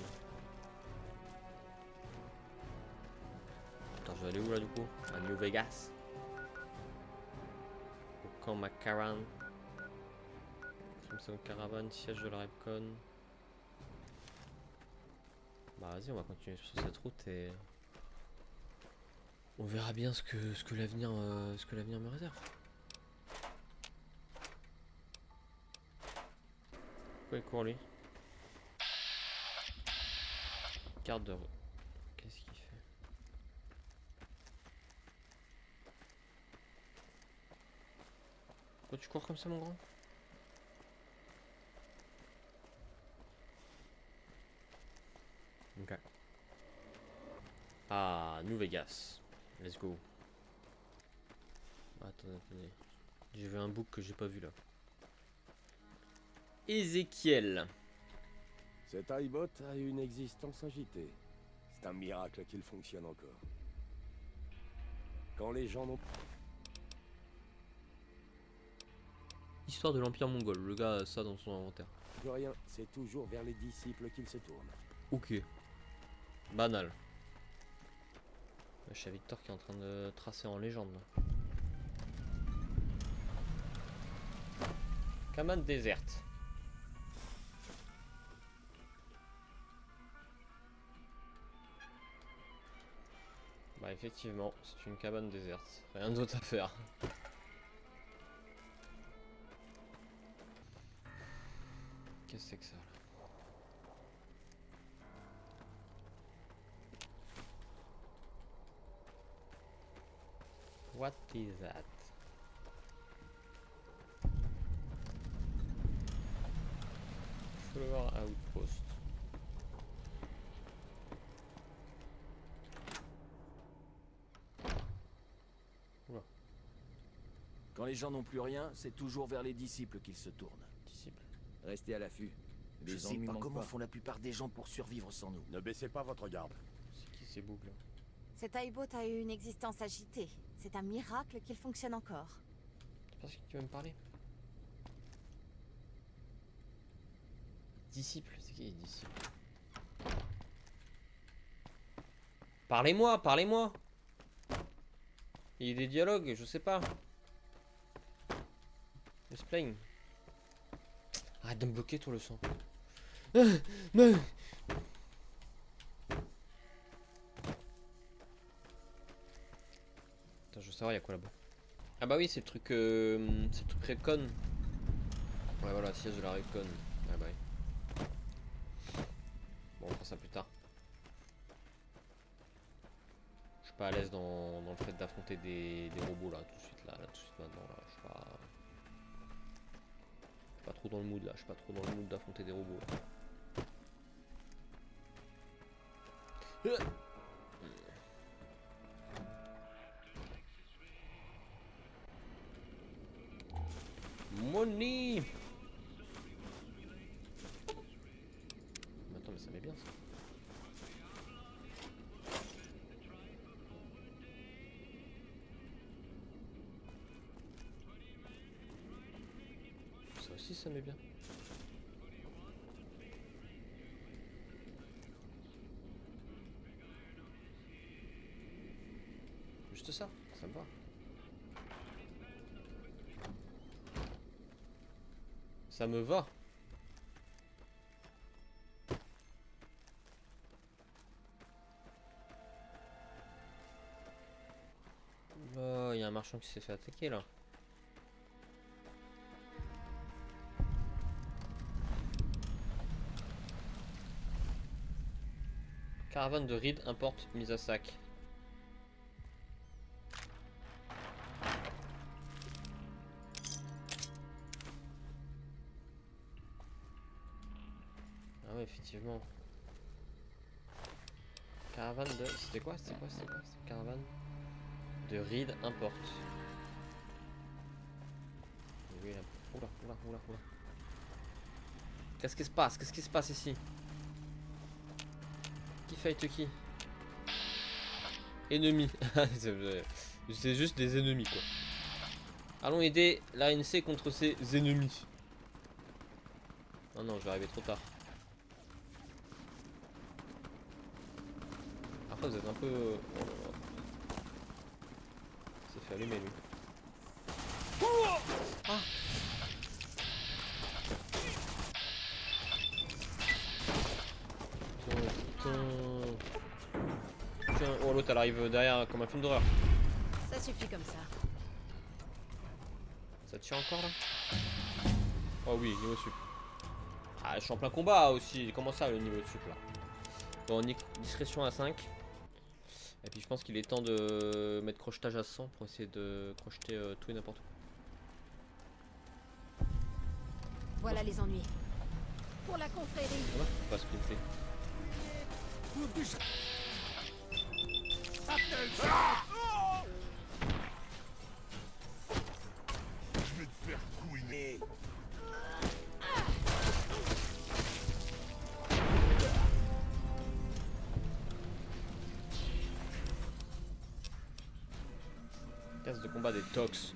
Attends, je vais aller où là du coup? À New Vegas. Au camp McCarran. Crimson Caravan, siège de la Repcon. Bah vas-y, on va continuer sur cette route et on verra bien ce que l'avenir me réserve. Pourquoi il court lui? Carte de... Qu'est-ce qu'il fait? Pourquoi tu cours comme ça mon grand? Ok. Ah, New Vegas. Let's go. Attendez. J'ai vu un book que j'ai pas vu là. Ézéchiel. Cet iBot a une existence agitée. C'est un miracle qu'il fonctionne encore. Quand les gens n'ont... Histoire de l'Empire mongol. Le gars a ça dans son inventaire. plus rien, c'est toujours vers les disciples qu'il se tourne. Ok. Banal. Je suis à Victor qui est en train de tracer en légende. Là. Cabane déserte. Bah effectivement, c'est une cabane déserte. Rien d'autre à faire. Qu'est-ce que c'est que ça là? What is that? Floor outpost. Oula. Quand les gens n'ont plus rien, c'est toujours vers les disciples qu'ils se tournent. Disciples. Restez à l'affût. Je Les sais ennuis pas manquent comment pas. font la plupart des gens pour survivre sans nous. Ne baissez pas votre garde. C'est qui ces boucles? Cet iBot a eu une existence agitée. C'est un miracle qu'il fonctionne encore. Tu penses que tu vas me parler? Disciples, c'est qui les disciples? Parlez-moi, parlez-moi! Il y a des dialogues, je sais pas. Explain. Arrête de me bloquer, toi, le sang. Attends, je veux savoir, il y a quoi là-bas? Ah bah oui, c'est le truc Redcon. Ouais, voilà, siège de la Redcon. Ouais, bah oui. Bon, on fera ça plus tard. Je suis pas à l'aise dans le fait d'affronter des robots là, tout de suite là, tout de suite maintenant là. Je suis pas trop dans le mood là, je suis pas trop dans le mood d'affronter des robots là. Money. Mais attends, mais ça met bien ça. Ça aussi ça met bien. Juste ça me va. Ça me va. Oh, il y a un marchand qui s'est fait attaquer là. Caravane de Reed importe mise à sac. Ah ouais, effectivement. Caravane de... C'était quoi? Caravane de Reed importe. Oui, là. Oula. Qu'est-ce qui se passe? Qu'est-ce qui se passe ici? Qui fight qui? Ennemis. C'est juste des ennemis quoi. Allons aider l'ANC contre ses ennemis. Oh non, je vais arriver trop tard. Après vous êtes un peu... Oh là là. Il s'est fait allumer lui. Ah. Tiens, oh l'autre elle arrive derrière comme un film d'horreur. Ça suffit comme ça. Ça tire encore là? Oh oui, niveau sup. Ah, je suis en plein combat aussi. Comment ça le niveau de sup là? Bon, discrétion à 5. Et puis je pense qu'il est temps de mettre crochetage à 100 pour essayer de crocheter tout et n'importe quoi. Voilà les ennuis. Pour la confrérie. Ah bah, faut pas sprinter. Je vais te faire couiner. Casse de combat des tox.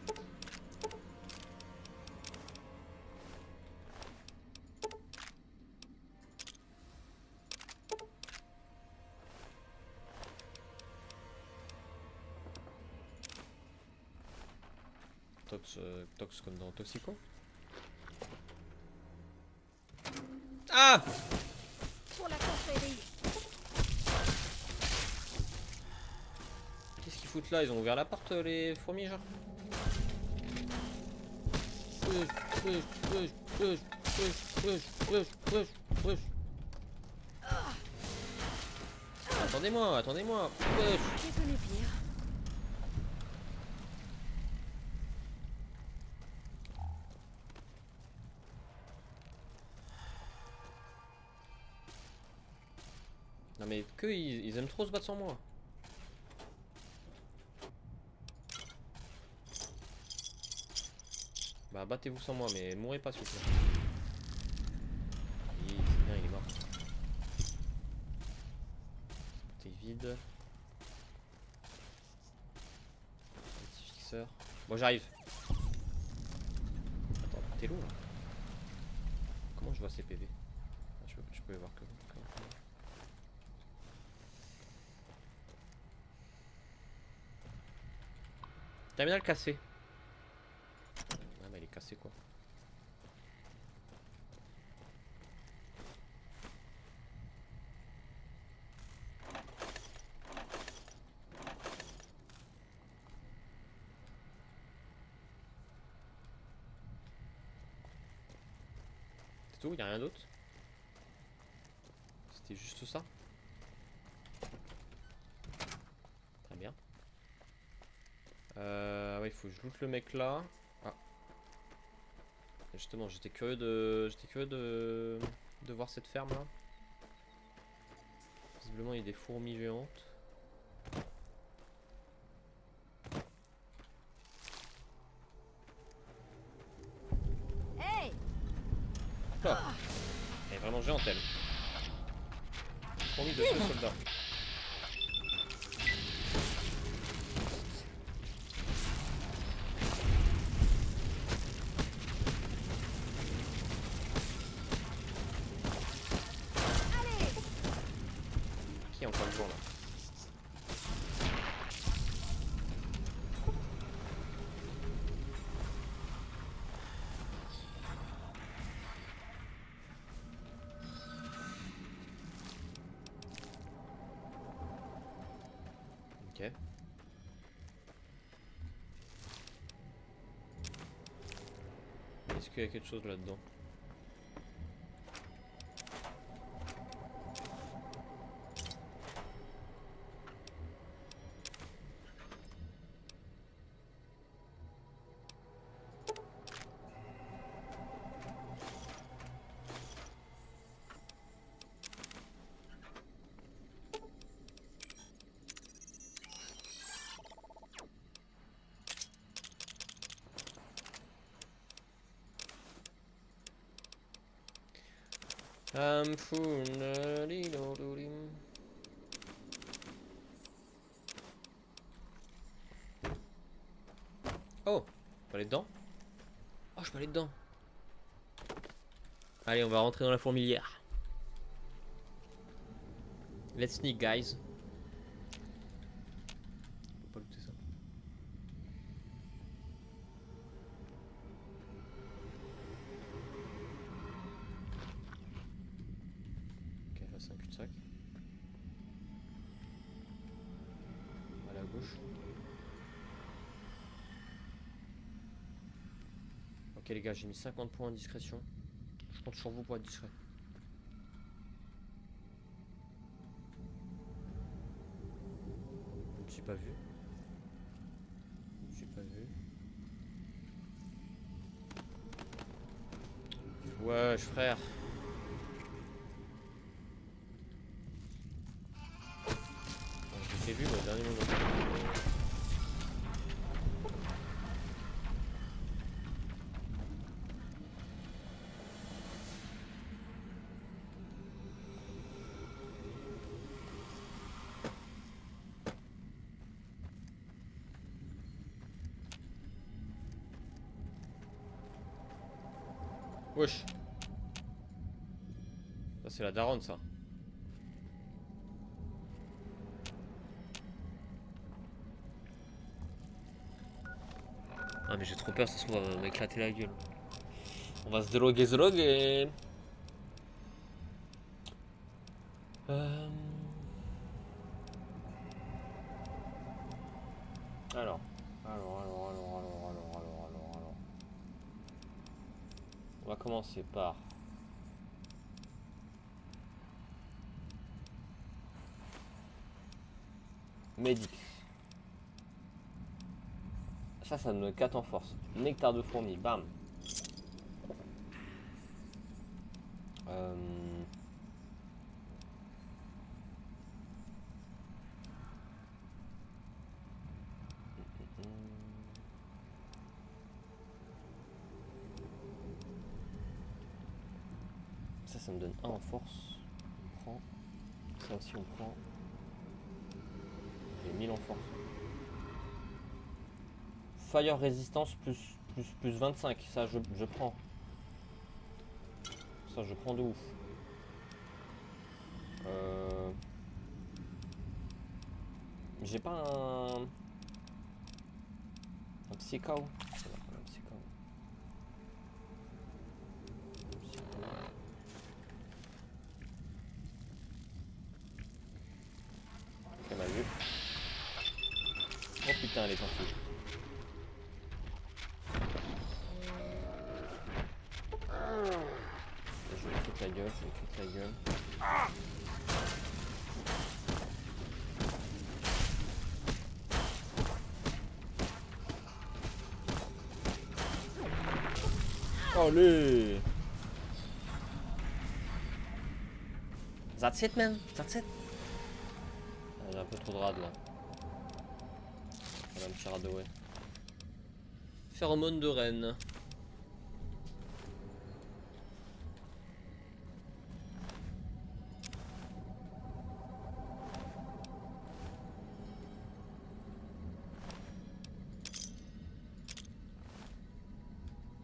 tox comme dans Toxico. Ah! Pour la confrérie. Qu'est-ce qu'ils foutent là? Ils ont ouvert la porte, les fourmis, genre? Attendez-moi, attendez-moi. J'ai connu pire. Non mais que ils aiment trop se battre sans moi. Bah battez-vous sans moi mais mourrez pas s'il vous plaît. Oui, c'est bien, il est mort. T'es vide. Petit fixeur. Bon j'arrive. Attends, t'es lourd là. Comment je vois ces PV? Ah, je peux les voir que. Terminal cassé. Ah mais il est cassé quoi. C'est tout, y a rien d'autre. C'était juste ça. Très bien. Ouais, il faut que je loot le mec là. Ah. Et justement, j'étais curieux de voir cette ferme là. Visiblement, il y a des fourmis géantes. Hey! Oh. Elle est vraiment géante elle. Fourmis de 2 soldats. Qui est encore le jour là? Ok. Est-ce qu'il y a quelque chose là-dedans? I'm full. Oh, je peux aller dedans? Oh, je peux aller dedans. Allez, on va rentrer dans la fourmilière. Let's sneak, guys. On peut pas looter ça. Ok, là c'est un cul-de-sac. À la gauche. Ok les gars, j'ai mis 50 points de discrétion. Je compte sur vous pour être discret. Je ne suis pas vu. Je ne suis pas vu. Wesh frère. Je t'ai vu moi au dernier moment. Wesh. Ça c'est la daronne ça. mais j'ai trop peur, ça se trouve, on va m'éclater la gueule. On va se droguer. Alors. On va commencer par... Médic. Ça me 4 en force. Nectar de fourmi, bam. Ça me donne 1 en force. On prend. Ça aussi on prend. J'ai 1000 en force. Fire résistance plus 25. Ça je prends. Ça je prends de ouf. J'ai pas un psycho. Ok, mal vu. Oh putain, elle est partie. Je vais écrire la gueule, Allez! That's it, man. That's it. J'ai un peu trop de rad là. On va me tirer à deux, ouais. Phéromone de reine.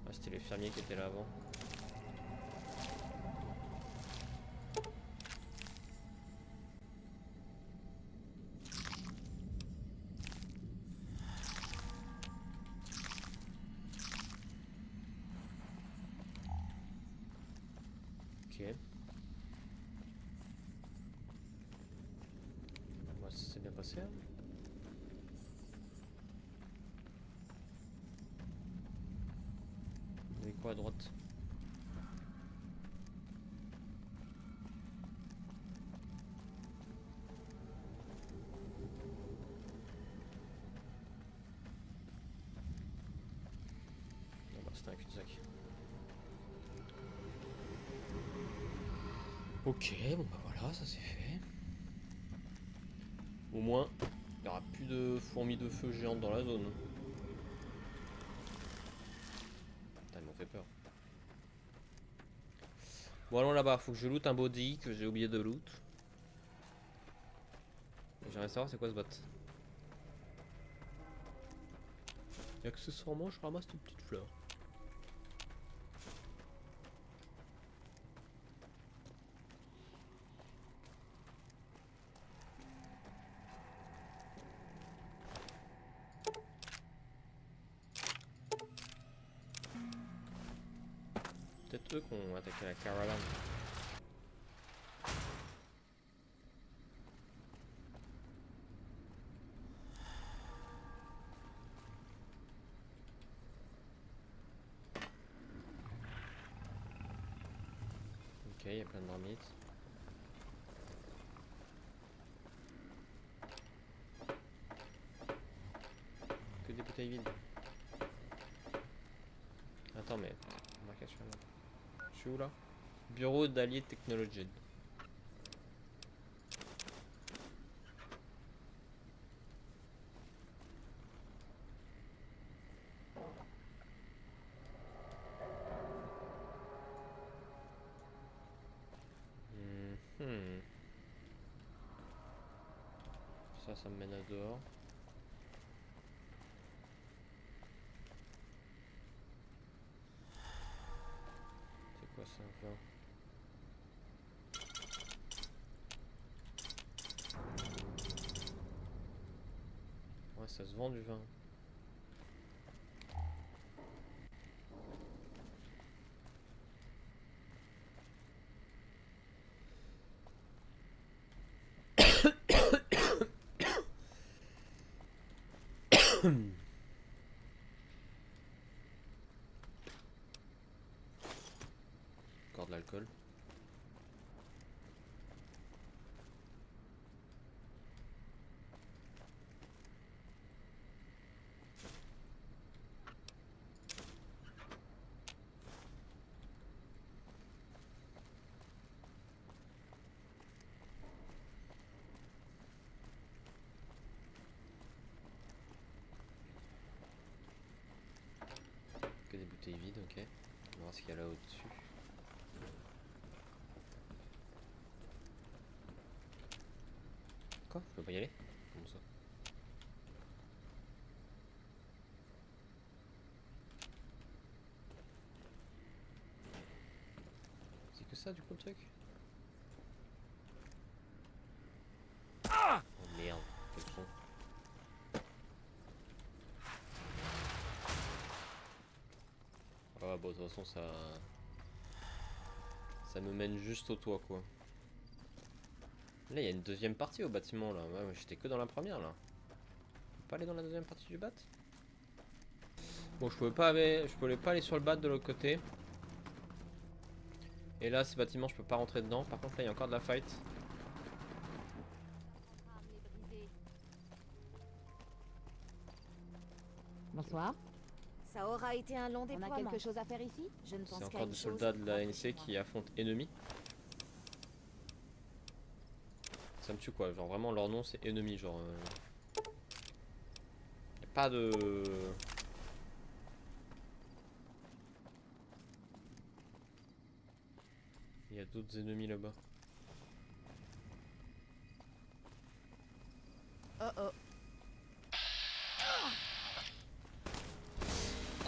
Ah, c'était les fermiers qui étaient là avant. Ok. Moi, ça s'est bien passé. Hein. Vous avez quoi à droite? Non, bah, c'était un cul-de-sac. Ok, bon bah voilà, ça c'est fait. Au moins, il n'y aura plus de fourmis de feu géantes dans la zone. Putain, ils m'ont fait peur. Bon, allons là-bas, faut que je loot un body que j'ai oublié de loot. J'aimerais savoir c'est quoi ce bot. Et accessoirement, je ramasse une petite fleur. Peut-être eux qui ont attaqué la caravane. Ok, il y a plein de marmites. Que des bouteilles vides. Attends, mais... Marcation là. Je suis où là? Bureau d'Allied Technology. Ça me mène à dehors. C'est quoi ça, un vin? Ouais, ça se vend du vin. Encore de l'alcool. Que des bouteilles vides, ok. On va voir ce qu'il y a là au-dessus. Quoi? Je peux pas y aller? Comment ça? C'est que ça du coup le truc? Oh merde, quel son. Ah bon, de toute façon ça me mène juste au toit quoi. Là il y a une deuxième partie au bâtiment là. Ouais, j'étais que dans la première là. Je peux pas aller dans la deuxième partie du bat? Bon, je pouvais pas aller sur le bat de l'autre côté. Et là, ce bâtiment, je peux pas rentrer dedans. Par contre, là, il y a encore de la fight. Bonsoir. Ça aura été un long On a déploiement. quelque chose à faire ici? Je ne pense C'est qu'à encore une des chose, soldats de la rencontrer ANC qui affrontent ennemis. Ça me tue quoi, genre vraiment leur nom c'est ennemi, genre y a pas de... Il y a d'autres ennemis là-bas. Oh oh.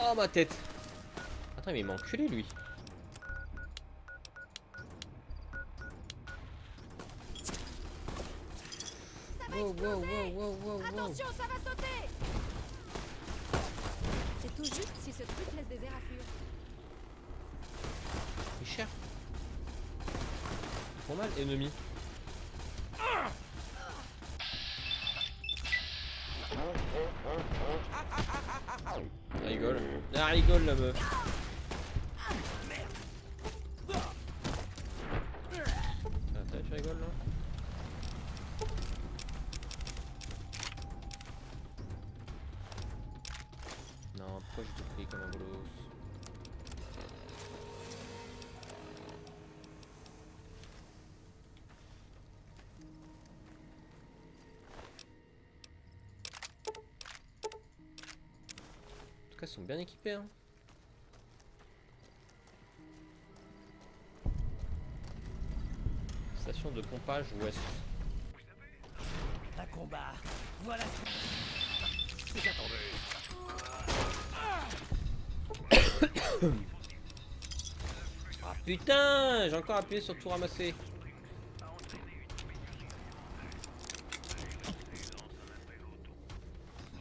Oh ma tête! Attends mais il m'a enculé lui! Wow, wow, wow, wow, wow, wow. Attention, ça va sauter! C'est tout juste si ce truc laisse des éraflures. Il est cher. Ils font mal, ennemis. Elle rigole. Elle rigole la meuf. Ah, t'as vu, tu rigoles là? Non, pourquoi je te prie comme un bolos? En tout cas, ils sont bien équipés, hein. Station de pompage ouest. Un combat. Voilà ce que j'attendais. Ah putain, j'ai encore appuyé sur tout ramasser.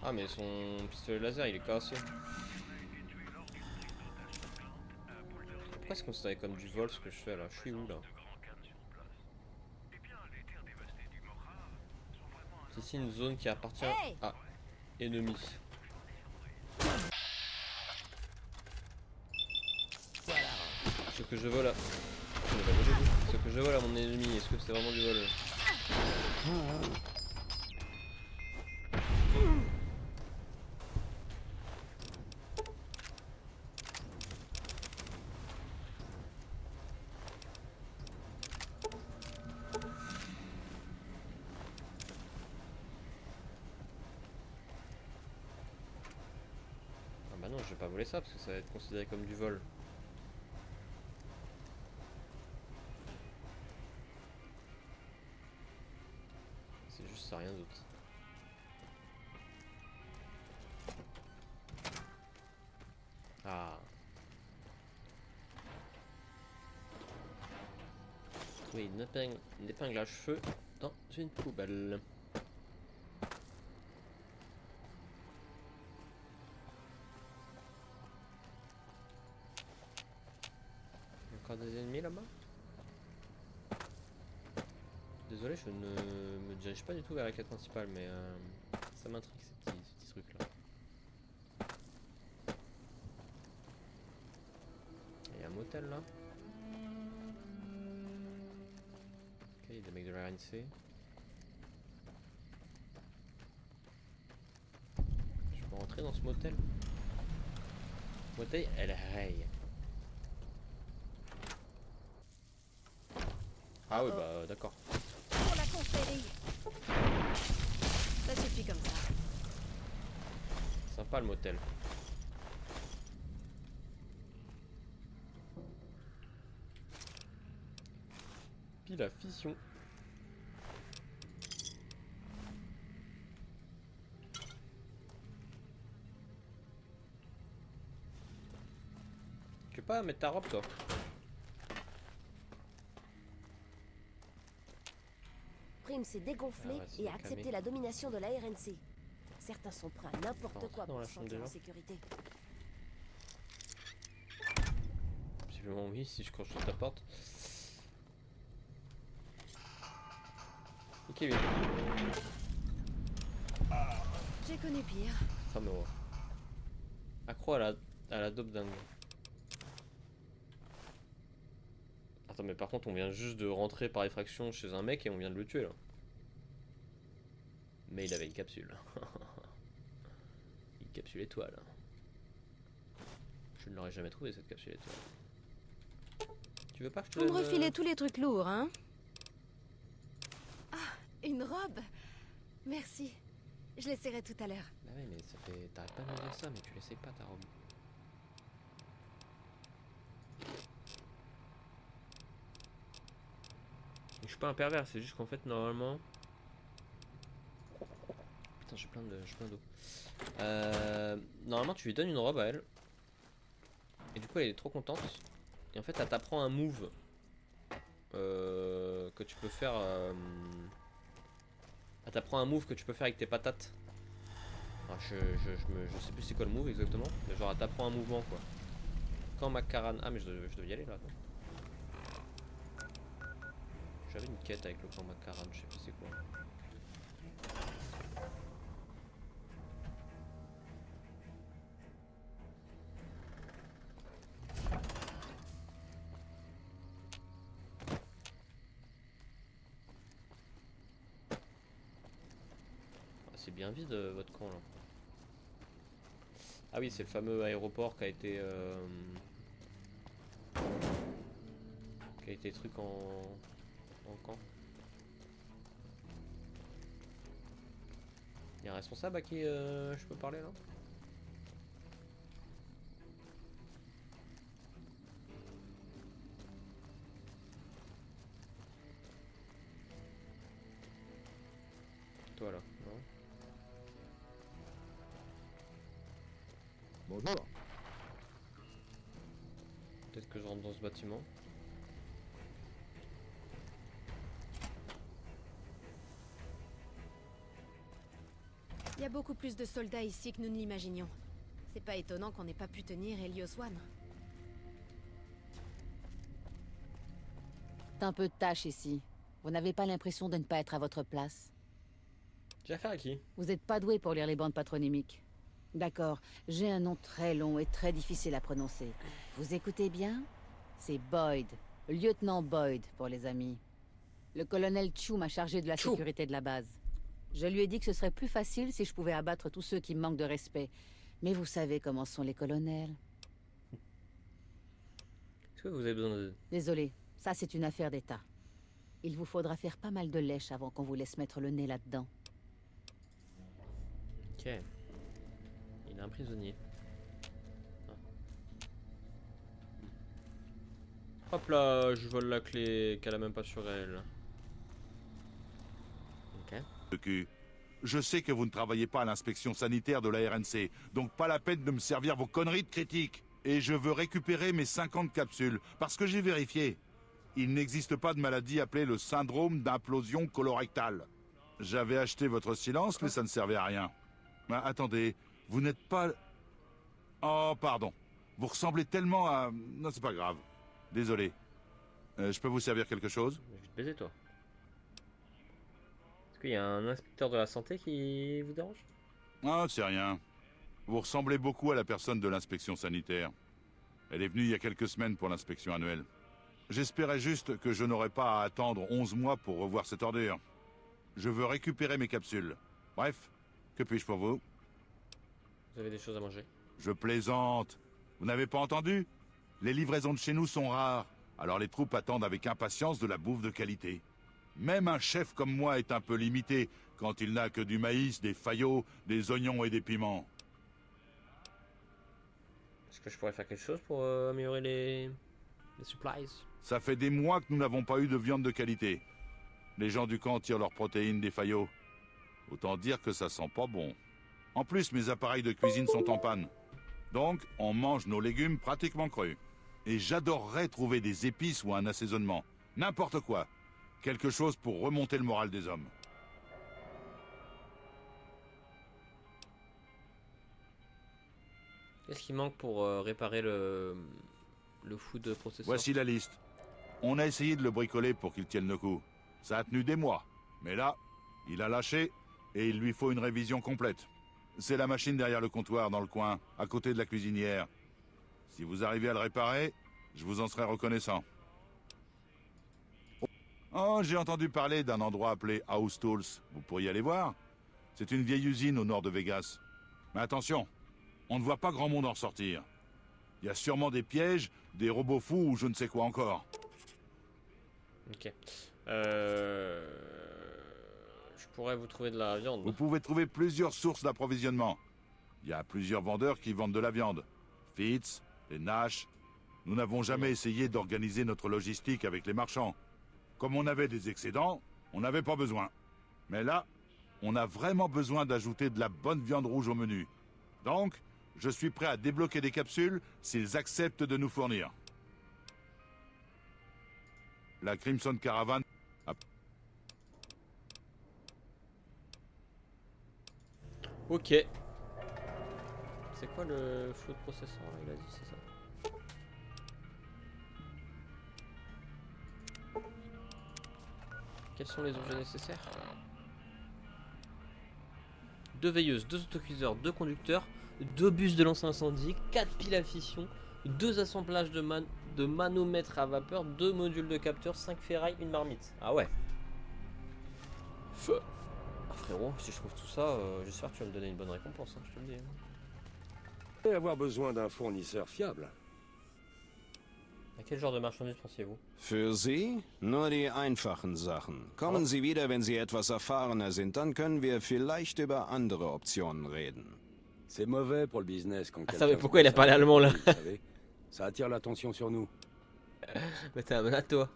Ah mais son pistolet laser il est cassé. Pourquoi est-ce qu'on se comme du vol ce que je fais là? Je suis où là? C'est ici une zone qui appartient à ennemis. Ce que je vole à... Ce que je vole à mon ennemi, est-ce que c'est vraiment du vol? Ah bah non, je vais pas voler ça parce que ça va être considéré comme du vol. C'est juste ça, rien d'autre. Ah. Oui, une épingle à cheveux dans une poubelle. Encore des ennemis là-bas? Désolé, je ne me dirige pas du tout vers la quête principale, mais ça m'intrigue ces petits trucs là. motel là. Ok, il y a des mecs de la RNC. Je peux rentrer dans ce motel? Motel El Rey. Ah oui bah d'accord. Pour la confrérie. Ça suffit comme ça. Sympa le motel. Pile à fission. Tu veux pas mettre ta robe toi? Prime s'est dégonflé Ah ouais, c'est et a camé. accepté la domination de la RNC. Certains sont prêts à n'importe Rentrer quoi dans pour la se chambre sentir des en gens. sécurité. Possiblement oui, si je croche sur ta porte. Ok, oui. J'ai connu pire. Ça me voit. Accro à la dope dingue. Attends, mais par contre, on vient juste de rentrer par effraction chez un mec et on vient de le tuer là. Mais il avait une capsule. Une capsule étoile. Je ne l'aurais jamais trouvé cette capsule étoile. Tu veux pas que je te Vous me donne, refilez tous les trucs lourds, hein? Ah, une robe. Merci. Je l'essaierai tout à l'heure. Bah ouais, mais ça fait. T'arrêtes pas de me dire ça, mais tu l'essayes pas ta robe. Je suis pas un pervers, c'est juste qu'en fait, normalement. Putain, j'ai plein d'eau. Normalement, tu lui donnes une robe à elle. Et du coup, elle est trop contente. Et en fait, elle t'apprend un move que tu peux faire. Elle t'apprend un move que tu peux faire avec tes patates. Alors, je sais plus c'est quoi le move exactement. Mais genre, elle t'apprend un mouvement quoi. Quand Macaran. Ah, mais je dois y aller là. Attends. J'avais une quête avec le camp Macaran, je sais plus c'est quoi. C'est bien vide votre camp là. Ah oui, c'est le fameux aéroport qui a été truc en camp. Il y a un responsable à qui je peux parler là? Toi là, non? Bonjour. Peut-être que je rentre dans ce bâtiment. Il y a beaucoup plus de soldats ici que nous ne l'imaginions. C'est pas étonnant qu'on n'ait pas pu tenir Helios One. C'est un peu de tâche ici. Vous n'avez pas l'impression de ne pas être à votre place? J'ai affaire à qui? Vous n'êtes pas doué pour lire les bandes patronymiques. D'accord, j'ai un nom très long et très difficile à prononcer. Vous écoutez bien? C'est Boyd, lieutenant Boyd pour les amis. Le colonel Chu m'a chargé de la sécurité de la base. Je lui ai dit que ce serait plus facile si je pouvais abattre tous ceux qui me manquent de respect. Mais vous savez comment sont les colonels. Est-ce que vous avez besoin de... Désolé, ça c'est une affaire d'État. Il vous faudra faire pas mal de lèche avant qu'on vous laisse mettre le nez là-dedans. Ok. Il est un prisonnier. Ah. Hop là, je vole la clé qu'elle a même pas sur elle. Ok. Je sais que vous ne travaillez pas à l'inspection sanitaire de la RNC, donc pas la peine de me servir vos conneries de critique. Et je veux récupérer mes 50 capsules, parce que j'ai vérifié. Il n'existe pas de maladie appelée le syndrome d'implosion colorectale. J'avais acheté votre silence, mais ça ne servait à rien. Ah, attendez, vous n'êtes pas... Oh, pardon. Vous ressemblez tellement à... Non, c'est pas grave. Désolé. Je peux vous servir quelque chose? Je vais te baiser, toi. Est-ce qu'il y a un inspecteur de la santé qui vous dérange? Ah, c'est rien. Vous ressemblez beaucoup à la personne de l'inspection sanitaire. Elle est venue il y a quelques semaines pour l'inspection annuelle. J'espérais juste que je n'aurais pas à attendre 11 mois pour revoir cette ordure. Je veux récupérer mes capsules. Bref, que puis-je pour vous? Vous avez des choses à manger? Je plaisante. Vous n'avez pas entendu? Les livraisons de chez nous sont rares, alors les troupes attendent avec impatience de la bouffe de qualité. Même un chef comme moi est un peu limité quand il n'a que du maïs, des faillots, des oignons et des piments. Est-ce que je pourrais faire quelque chose pour améliorer les supplies? Ça fait des mois que nous n'avons pas eu de viande de qualité. Les gens du camp tirent leurs protéines des faillots. Autant dire que ça sent pas bon. En plus, mes appareils de cuisine sont en panne. Donc, on mange nos légumes pratiquement crus. Et j'adorerais trouver des épices ou un assaisonnement. N'importe quoi. Quelque chose pour remonter le moral des hommes. Qu'est-ce qui manque pour réparer le food processor? Voici la liste. On a essayé de le bricoler pour qu'il tienne le coup. Ça a tenu des mois. Mais là, il a lâché et il lui faut une révision complète. C'est la machine derrière le comptoir dans le coin, à côté de la cuisinière. Si vous arrivez à le réparer, je vous en serai reconnaissant. Oh, j'ai entendu parler d'un endroit appelé House Tools. Vous pourriez aller voir. C'est une vieille usine au nord de Vegas. Mais attention, on ne voit pas grand monde en sortir. Il y a sûrement des pièges, des robots fous ou je ne sais quoi encore. Ok. Je pourrais vous trouver de la viande. Vous pouvez trouver plusieurs sources d'approvisionnement. Il y a plusieurs vendeurs qui vendent de la viande. Fitz, les Nash. Nous n'avons jamais essayé d'organiser notre logistique avec les marchands. Comme on avait des excédents, on n'avait pas besoin. Mais là, on a vraiment besoin d'ajouter de la bonne viande rouge au menu. Donc, je suis prêt à débloquer des capsules s'ils acceptent de nous fournir. La Crimson Caravan a... Ok. C'est quoi le food processor là, il a dit, c'est ça? Quels sont les objets nécessaires? 2 veilleuses, 2 autocuiseurs, 2 conducteurs, 2 bus de lance-incendie, 4 piles à fission, 2 assemblages de manomètres à vapeur, 2 modules de capteurs, 5 ferrailles, une marmite. Ah ouais. Feu. Ah frérot, si je trouve tout ça, j'espère que tu vas me donner une bonne récompense, hein, je te le dis. Et avoir besoin d'un fournisseur fiable. À quel genre de marchandises pensiez-vous? Für Sie nur die einfachen Sachen. Kommen Sie wieder, wenn Sie etwas erfahrener sind, dann können wir vielleicht über andere Optionen reden. C'est mauvais pour le business quand ça, mais pourquoi il a parlé allemand là? Vous savez, ça attire l'attention sur nous. Mais t'es un malade toi.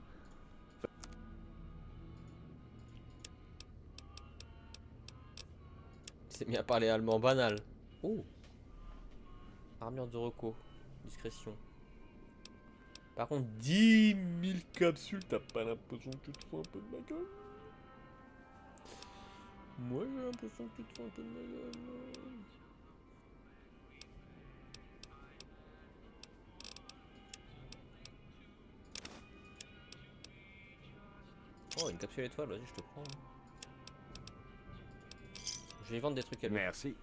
Il s'est mis à parler allemand banal. Oh. Armure de reco. Discrétion. Par contre, 10 000 capsules, t'as pas l'impression que tu te fous un peu de ma gueule? Moi j'ai l'impression que tu te fous un peu de ma gueule. Oh, une capsule étoile, vas-y, je te prends. Je vais vendre des trucs à lui. Merci.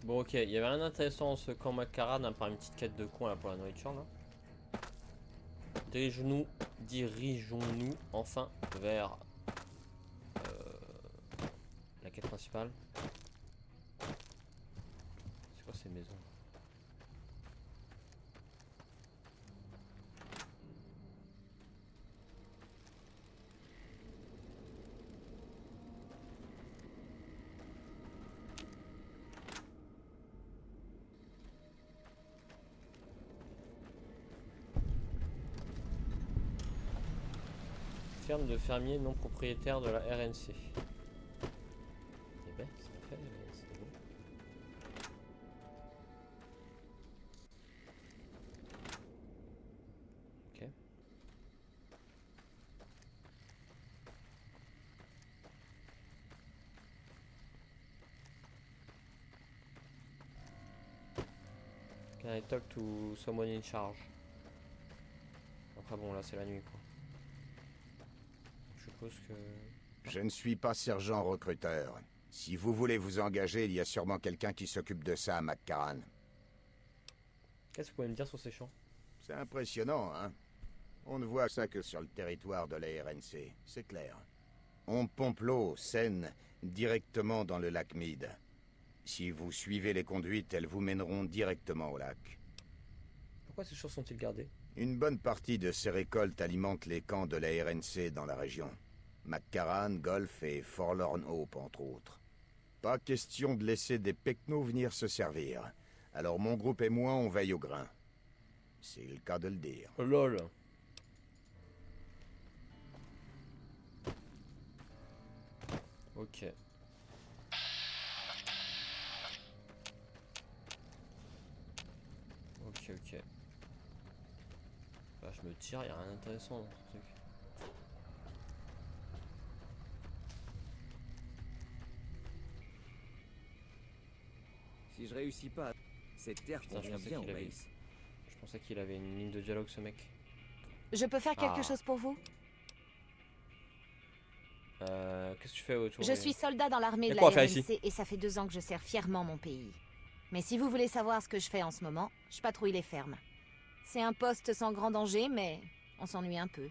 Bon, ok, il y avait rien d'intéressant dans ce camp Macaran, à part une petite quête de con là pour la nourriture là. Dirigeons-nous enfin vers la quête principale. C'est quoi ces maisons? Ferme de fermier non propriétaire de la RNC. Eh ben, c'est pas fait, mais c'est bon. Ok. Can I talk to someone in charge? Après bon, là c'est la nuit quoi. Que... Je ne suis pas sergent recruteur. Si vous voulez vous engager, il y a sûrement quelqu'un qui s'occupe de ça à McCarran. Qu'est-ce que vous pouvez me dire sur ces champs? C'est impressionnant, hein? On ne voit ça que sur le territoire de la RNC, c'est clair. On pompe l'eau, Seine, directement dans le lac Mead. Si vous suivez les conduites, elles vous mèneront directement au lac. Pourquoi ces champs sont-ils gardés? Une bonne partie de ces récoltes alimente les camps de la RNC dans la région. McCarran, Golf et Forlorn Hope, entre autres. Pas question de laisser des pecnos venir se servir. Alors mon groupe et moi, on veille au grain. C'est le cas de le dire. Oh lol. Ok. Ok. Bah, je me tire, y a rien d'intéressant dans ce truc. Si je réussis pas, cette terre Putain, convient bien au Je maïs. pensais qu'il avait une ligne de dialogue, ce mec. Je peux faire quelque Ah. chose pour vous? Qu'est-ce que tu fais autour Je suis soldat dans l'armée Y a de la quoi à faire RNC ici et ça fait 2 ans que je sers fièrement mon pays. Mais si vous voulez savoir ce que je fais en ce moment, je patrouille les fermes. C'est un poste sans grand danger, mais on s'ennuie un peu.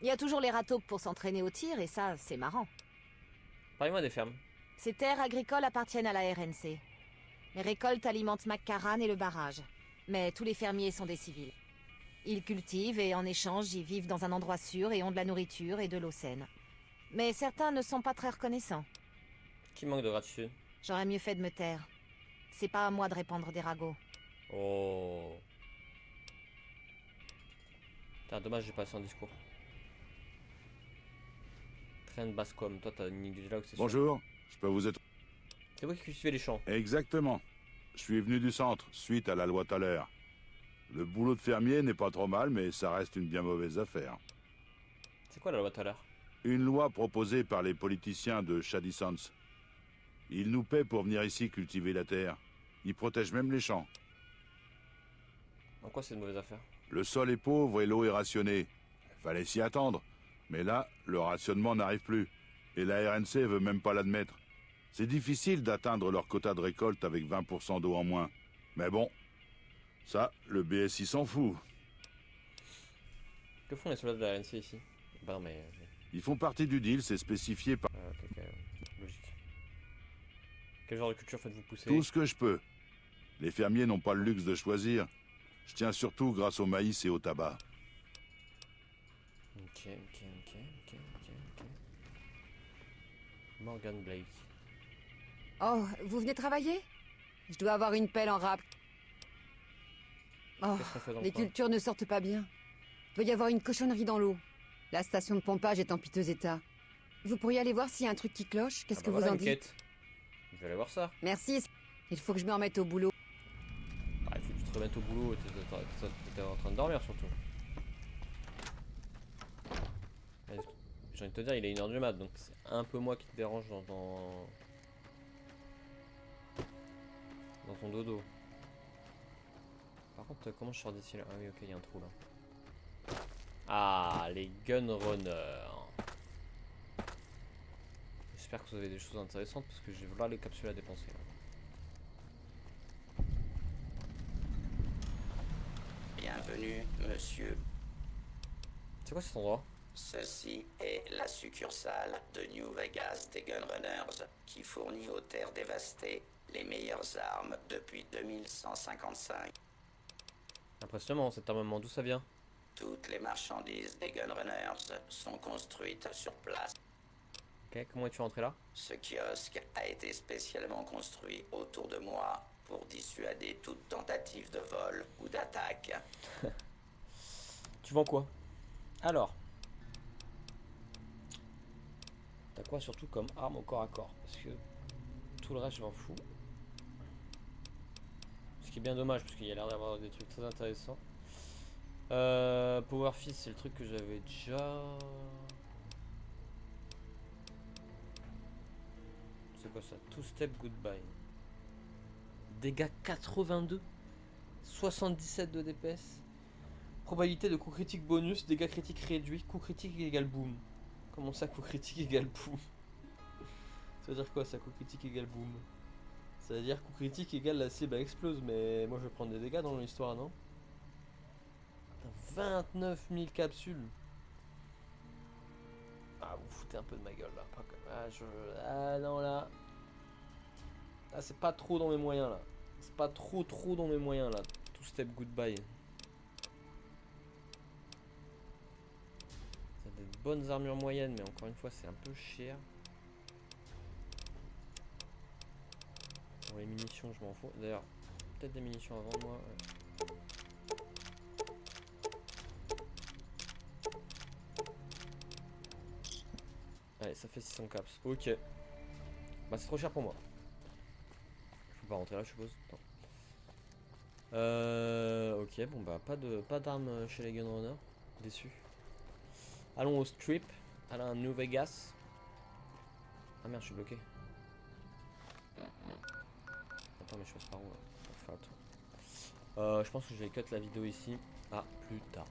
Il y a toujours les râteaux pour s'entraîner au tir et ça, c'est marrant. Parlez-moi des fermes. Ces terres agricoles appartiennent à la RNC. Les récoltes alimentent McCarran et le barrage. Mais tous les fermiers sont des civils. Ils cultivent et en échange, ils vivent dans un endroit sûr et ont de la nourriture et de l'eau saine. Mais certains ne sont pas très reconnaissants. Qui manque de gratitude? J'aurais mieux fait de me taire. C'est pas à moi de répandre des ragots. Oh. Putain, dommage, j'ai pas assez en discours. Train Bascom, toi t'as une ligne de dialogue, c'est sûr. Bonjour, je peux vous être... C'est vous qui cultivez les champs? Exactement. Je suis venu du centre, suite à la loi Thaler. Le boulot de fermier n'est pas trop mal, mais ça reste une bien mauvaise affaire. C'est quoi la loi tout à l'heure? Une loi proposée par les politiciens de Shady Sands. Ils nous paient pour venir ici cultiver la terre. Ils protègent même les champs. En quoi c'est une mauvaise affaire? Le sol est pauvre et l'eau est rationnée. Fallait s'y attendre. Mais là, le rationnement n'arrive plus. Et la RNC veut même pas l'admettre. C'est difficile d'atteindre leur quota de récolte avec 20% d'eau en moins. Mais bon, ça, le BSI s'en fout. Que font les soldats de la RNC ici? Bah non mais... Ils font partie du deal, c'est spécifié par... ok, logique. Quel genre de culture faites-vous pousser? Tout ce que je peux. Les fermiers n'ont pas le luxe de choisir. Je tiens surtout grâce au maïs et au tabac. Ok. Morgan Blake. Oh, vous venez travailler? Je dois avoir une pelle en rap. Oh, Qu'est-ce qu'on fait dans le les coin? cultures ne sortent pas bien. Il doit y avoir une cochonnerie dans l'eau. La station de pompage est en piteux état. Vous pourriez aller voir s'il y a un truc qui cloche? Qu'est-ce que vous en dites? Je vais aller voir ça. Merci. Il faut que je me remette au boulot. Ah, il faut que tu te remettes au boulot, t'es en train de dormir surtout. J'ai envie de te dire, il est 1h du mat, donc c'est un peu moi qui te dérange dans ton dodo. Par contre, comment je sors d'ici là? Ah oui, ok, il y a un trou là. Ah, les Gunrunners. J'espère que vous avez des choses intéressantes parce que j'ai là les capsules à dépenser là. Bienvenue, monsieur. C'est quoi cet endroit? Ceci est la succursale de New Vegas des Gunrunners qui fournit aux terres dévastées les meilleures armes depuis 2155. Impressionnant cet armement, d'où ça vient? Toutes les marchandises des Gunrunners sont construites sur place. Ok, comment es-tu rentré là? Ce kiosque a été spécialement construit autour de moi pour dissuader toute tentative de vol ou d'attaque. Tu vends quoi? Alors, t'as quoi surtout comme arme au corps à corps? Parce que tout le reste je m'en fous. Ce qui est bien dommage parce qu'il y a l'air d'avoir des trucs très intéressants. Power Fist, c'est le truc que j'avais déjà. C'est quoi ça? Two Step Goodbye. Dégâts 82. 77 de DPS. Probabilité de coup critique bonus, dégâts critiques réduits, coup critique égale boom. Comment ça, coup critique égale boom? Ça veut dire quoi ça, coup critique égale boom? Ça veut dire coup critique égale la cible explose, mais moi je vais prendre des dégâts dans l'histoire, non? Putain, 29 000 capsules. Ah, vous foutez un peu de ma gueule là. Ah non là. Ah, c'est pas trop dans mes moyens là. C'est pas trop dans mes moyens là. Two step goodbye. Ça a des bonnes armures moyennes, mais encore une fois, c'est un peu cher. Pour les munitions, je m'en fous. D'ailleurs, peut-être des munitions avant moi. Ouais. Allez, ça fait 600 caps. Ok. Bah, c'est trop cher pour moi. Je peux pas rentrer là, je suppose. Non. Ok, bon bah pas d'armes chez les Gunrunners. Déçu. Allons au strip. Allons à New Vegas. Ah merde, je suis bloqué. Attends, mais je passe par où là pour faire le tour. Je pense que je vais cut la vidéo ici. À plus tard.